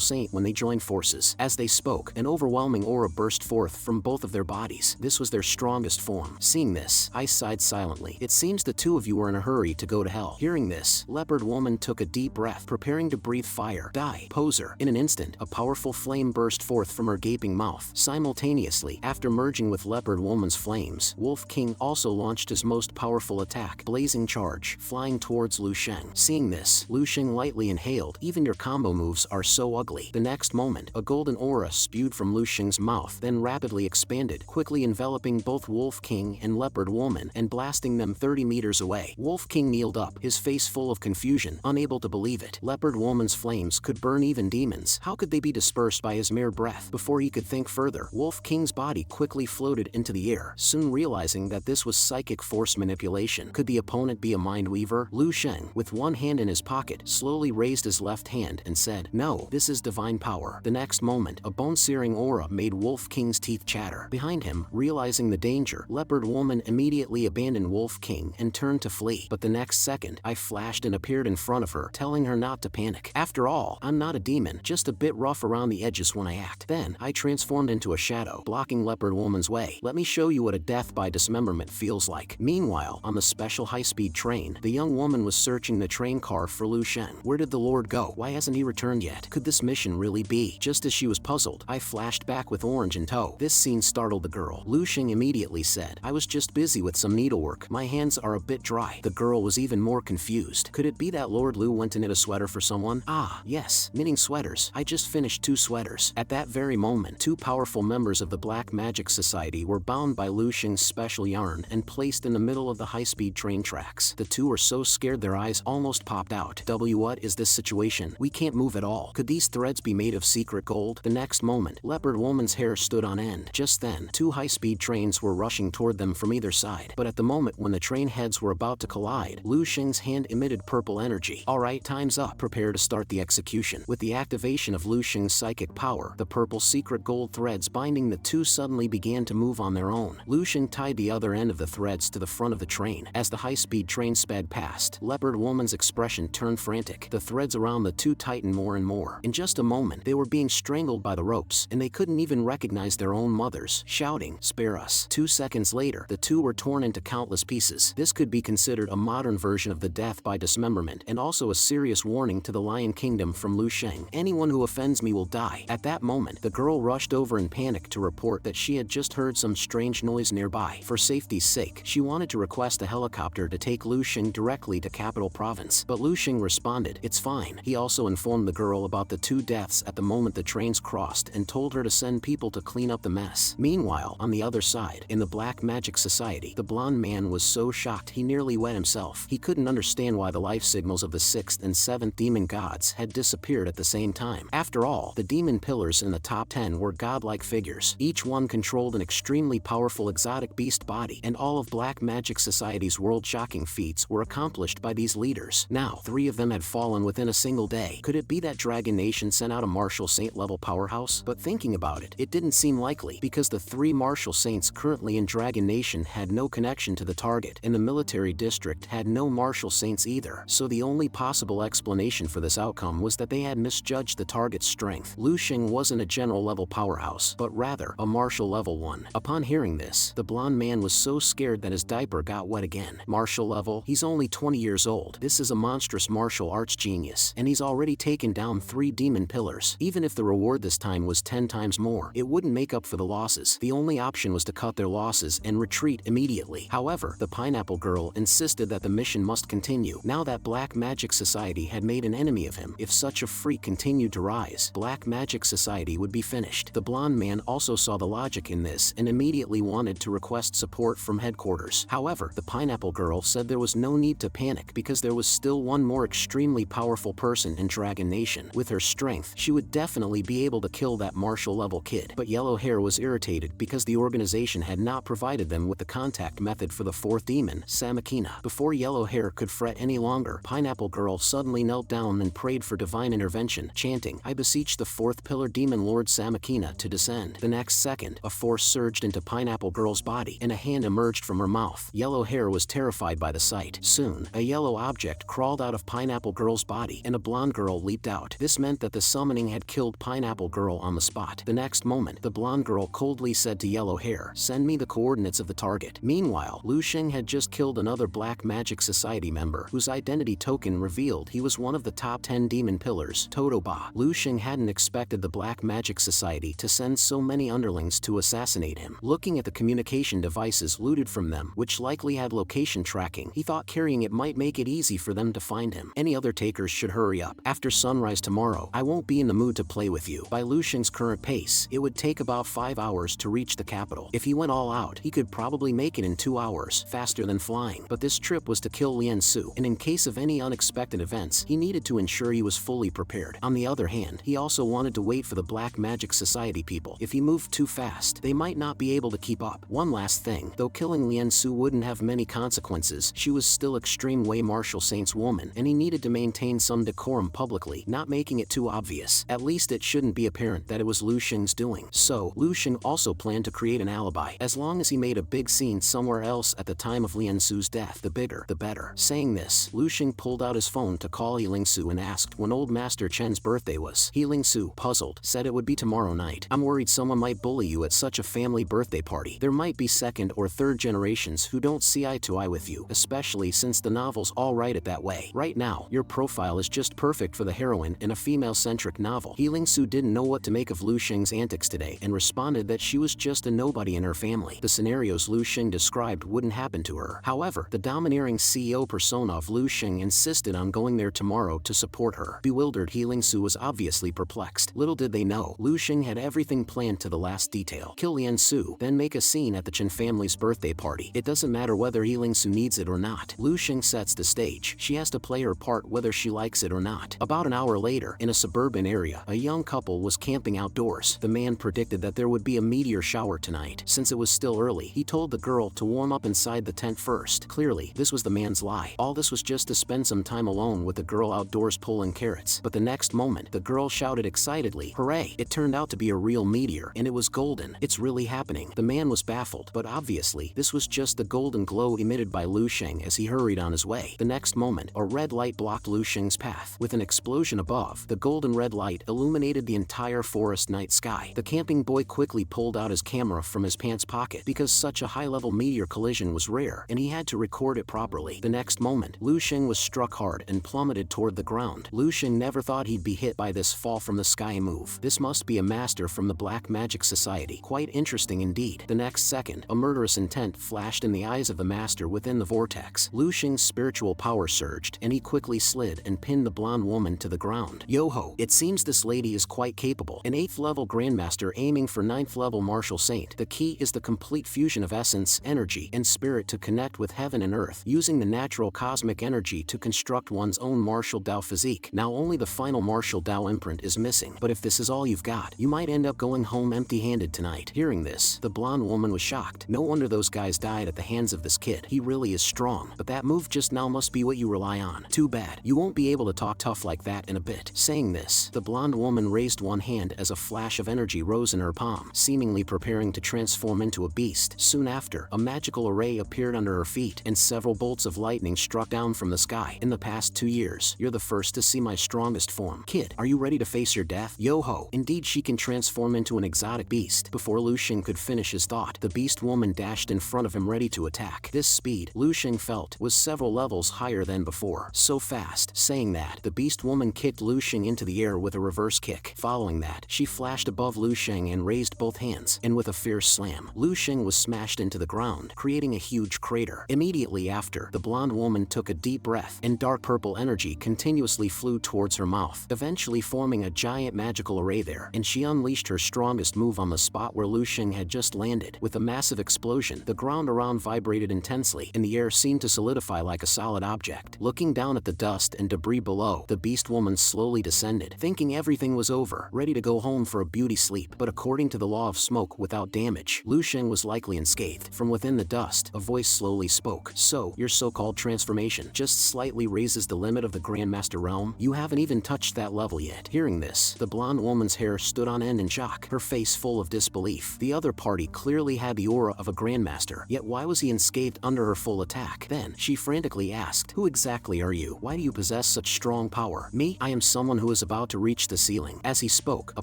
saint when they join forces? As they spoke, an overwhelming aura burst forth from both of their bodies. This was their strongest form. Seeing this, I sighed silently. "It seems the two of you were in a hurry to go to hell." Hearing this, Leopard Woman took a deep breath, preparing to breathe fire. "Die, poser." In an instant, a powerful flame burst forth from her gaping mouth. Simultaneously, after merging with Leopard Woman's flames, Wolf King also launched his most powerful attack, Blazing Charge, flying towards Luing. Seeing this, Luing lightly inhaled. "Even your combo moves are so ugly." The next moment, a golden aura spewed from Luing's mouth, then rapidly expanded, quickly enveloping both Wolf King and Leopard Woman and blasting them 30 meters away. Wolf King kneeled up, his face full of confusion, unable to believe it. Leopard Woman's flames could burn even demons. How could they be dispersed by his mere breath? Before he could think further, Wolf King's body quickly floated into the air, soon realizing that this was psychic force manipulation. Could the opponent be a mind weaver? Luing, with one hand in his pocket, slowly raised his left hand and said, "No, this is divine power." The next moment, a bone-searing aura made Wolf King's teeth chatter. Behind him, realizing the danger, Leopard Woman immediately abandoned Wolf King and turned to flee. But the next second, I flashed and appeared in front of her, telling her not to panic. After all, I'm not a demon, just a bit rough around the edges when I act. Then, I transformed into a shadow, blocking Leopard Woman's way. "Let me show you what a death by dismemberment feels like." Meanwhile, on the special high-speed train, the young woman was searching the train car for Luing. Where did the Lord go? Why hasn't he returned yet? Could this mission really be? Just as she was puzzled, I flashed back with Orange in tow. This scene startled the girl. Luing immediately said, "I was just busy with some needlework. My hands are a bit dry." The girl was even more confused. Could it be that Lord Lu went to knit a sweater for someone? Ah, yes, knitting sweaters. I just finished 2 sweaters. At that very moment, 2 powerful members of the Black Magic Society were bound by Luing's special yarn and placed in the middle of the high-speed train tracks. The two were so scared their eyes almost popped out. What is this situation? We can't move at all. Could these threads be made of secret gold? The next moment, Leopard Woman's hair stood on end. Just then, 2 high-speed trains were rushing toward them them from either side. But at the moment when the train heads were about to collide, Lu Xing's hand emitted purple energy. Alright, time's up. Prepare to start the execution. With the activation of Lu Xing's psychic power, the purple secret gold threads binding the two suddenly began to move on their own. Lu Xing tied the other end of the threads to the front of the train. As the high-speed train sped past, Leopard Woman's expression turned frantic. The threads around the two tightened more and more. In just a moment, they were being strangled by the ropes, and they couldn't even recognize their own mothers, shouting, "Spare us." 2 seconds later, the two were torn into countless pieces. This could be considered a modern version of the death by dismemberment, and also a serious warning to the Lion Kingdom from Lu Xing. "Anyone who offends me will die." At that moment, the girl rushed over in panic to report that she had just heard some strange noise nearby. For safety's sake, she wanted to request a helicopter to take Lu Xing directly to Capital Province. But Lu Xing responded, "It's fine." He also informed the girl about the two deaths at the moment the trains crossed and told her to send people to clean up the mess. Meanwhile, on the other side, in the Black Magic Society, the blonde man was so shocked he nearly wet himself. He couldn't understand why the life signals of the 6th and 7th demon gods had disappeared at the same time. After all, the demon pillars in the top 10 were godlike figures. Each one controlled an extremely powerful exotic beast body, and all of Black Magic Society's world-shocking feats were accomplished by these leaders. Now, 3 of them had fallen within a single day. Could it be that Dragon Nation sent out a Martial Saint-level powerhouse? But thinking about it, it didn't seem likely, because the 3 Martial Saints currently in Dragon Nation had no connection to the target, and the military district had no Martial Saints either. So the only possible explanation for this outcome was that they had misjudged the target's strength. Lu Xing wasn't a general-level powerhouse, but rather a martial level one. Upon hearing this, the blonde man was so scared that his diaper got wet again. Martial level? He's only 20 years old. This is a monstrous martial arts genius, and he's already taken down 3 demon pillars. Even if the reward this time was 10 times more, it wouldn't make up for the losses. The only option was to cut their losses and retreat immediately. However, the Pineapple Girl insisted that the mission must continue. Now that Black Magic Society had made an enemy of him, if such a freak continued to rise, Black Magic Society would be finished. The blonde man also saw the logic in this and immediately wanted to request support from headquarters. However, the Pineapple Girl said there was no need to panic because there was still one more extremely powerful person in Dragon Nation. With her strength, she would definitely be able to kill that martial level kid. But Yellow Hair was irritated because the organization had not provided them with the contact method for the 4th demon, Samakina. Before Yellow Hair could fret any longer, Pineapple Girl suddenly knelt down and prayed for divine intervention, chanting, "I beseech the 4th pillar demon lord Samakina to descend." The next second, a force surged into Pineapple Girl's body and a hand emerged from her mouth. Yellow Hair was terrified by the sight. Soon, a yellow object crawled out of Pineapple Girl's body and a blonde girl leaped out. This meant that the summoning had killed Pineapple Girl on the spot. The next moment, the blonde girl coldly said to Yellow Hair, "Send me the coordinates of the target." Meanwhile, Lu Xing had just killed another Black Magic Society member whose identity token revealed he was one of the top 10 demon pillars, Totoba. Lu Xing hadn't expected the Black Magic Society to send so many underlings to assassinate him. Looking at the communication devices looted from them, which likely had location tracking, he thought carrying it might make it easy for them to find him. Any other takers should hurry up. After sunrise tomorrow, I won't be in the mood to play with you. By Lu Xing's current pace, it would take about 5 hours to reach the capital. If he went all out, he could probably make it in 2 hours, faster than flying. But this trip was to kill Lian Su, and in case of any unexpected events, he needed to ensure he was fully prepared. On the other hand, he also wanted to wait for the Black Magic Society people. If he moved too fast, they might not be able to keep up. One last thing, though killing Lian Su wouldn't have many consequences, she was still extreme way Martial Saint's woman, and he needed to maintain some decorum publicly, not making it too obvious. At least it shouldn't be apparent that it was Lu Xing's doing. So, Lu Xing also planned to create an alibi. As long as he made a big scene somewhere else at the time of Lian Su's death, the bigger, the better. Saying this, Lu Xing pulled out his phone to call Healing Su and asked when Old Master Chen's birthday was. Healing Su, puzzled, said it would be tomorrow night. "I'm worried someone might bully you at such a family birthday party. There might be 2nd or 3rd generations who don't see eye to eye with you, especially since the novels all write it that way. Right now, your profile is just perfect for the heroine in a female-centric novel." Healing Su didn't know what to make of Lu Xing's antics today and responded that she was just a nobody in her family. The scenarios Lu Xing described wouldn't happen to her. However, the domineering CEO persona of Lu Xing insisted on going there tomorrow to support her. Bewildered, Healing Su was obviously perplexed. Little did they know, Lu Xing had everything planned to the last detail. Kill Lian Su, then make a scene at the Chen family's birthday party. It doesn't matter whether Healing Su needs it or not. Lu Xing sets the stage. She has to play her part whether she likes it or not. About an hour later, in a suburban area, a young couple was camping outdoors. The man predicted that there would be a meteor shower tonight. Since it was still early, quickly. He told the girl to warm up inside the tent first. Clearly, this was the man's lie. All this was just to spend some time alone with the girl outdoors pulling carrots. But the next moment, the girl shouted excitedly, "Hooray!" It turned out to be a real meteor, and it was golden. It's really happening. The man was baffled, but obviously, this was just the golden glow emitted by Lu Sheng as he hurried on his way. The next moment, a red light blocked Lu Sheng's path. With an explosion above, the golden red light illuminated the entire forest night sky. The camping boy quickly pulled out his camera from his pants pocket because such a high-level meteor collision was rare, and he had to record it properly. The next moment, Lu Sheng was struck hard and plummeted toward the ground. Lu Sheng never thought he'd be hit by this fall from the sky move. This must be a master from the Black Magic Society. Quite interesting indeed. The next second, a murderous intent flashed in the eyes of the master within the vortex. Lu Sheng's spiritual power surged, and he quickly slid and pinned the blonde woman to the ground. Yo-ho! It seems this lady is quite capable. An 8th level Grandmaster aiming for 9th level Martial Saint. The key is the complete fusion of essence, energy, and spirit to connect with heaven and earth, using the natural cosmic energy to construct one's own martial Dao physique. Now only the final martial Dao imprint is missing. But if this is all you've got, you might end up going home empty-handed tonight. Hearing this, the blonde woman was shocked. No wonder those guys died at the hands of this kid. He really is strong. But that move just now must be what you rely on. Too bad. You won't be able to talk tough like that in a bit. Saying this, the blonde woman raised one hand as a flash of energy rose in her palm, seemingly preparing to transform into a beast. Soon after, a magical array appeared under her feet, and several bolts of lightning struck down from the sky. In the past 2 years, you're the first to see my strongest form. Kid, are you ready to face your death? Yo-ho! Indeed, she can transform into an exotic beast. Before Lu Sheng could finish his thought, the beast woman dashed in front of him ready to attack. This speed, Lu Sheng felt, was several levels higher than before. So fast. Saying that, the beast woman kicked Lu Sheng into the air with a reverse kick. Following that, she flashed above Lu Sheng and raised both hands, and with a fierce slam, Lu Sheng was smashed into the ground, creating a huge crater. Immediately after, the blonde woman took a deep breath, and dark purple energy continuously flew towards her mouth, eventually forming a giant magical array there, and she unleashed her strongest move on the spot where Lu Sheng had just landed. With a massive explosion, the ground around vibrated intensely, and the air seemed to solidify like a solid object. Looking down at the dust and debris below, the beast woman slowly descended, thinking everything was over, ready to go home for a beauty sleep. But according to the law of smoke without damage, Lu Sheng was likely unscathed. From within the dust, a voice slowly spoke. So, your so-called transformation just slightly raises the limit of the Grandmaster realm? You haven't even touched that level yet. Hearing this, the blonde woman's hair stood on end in shock, her face full of disbelief. The other party clearly had the aura of a Grandmaster, yet why was he unscathed under her full attack? Then, she frantically asked, "Who exactly are you? Why do you possess such strong power?" "Me? I am someone who is about to reach the ceiling." As he spoke, a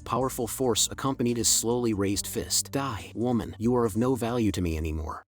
powerful force accompanied his slowly raised fist. "Die, woman, you are of no value to me anymore."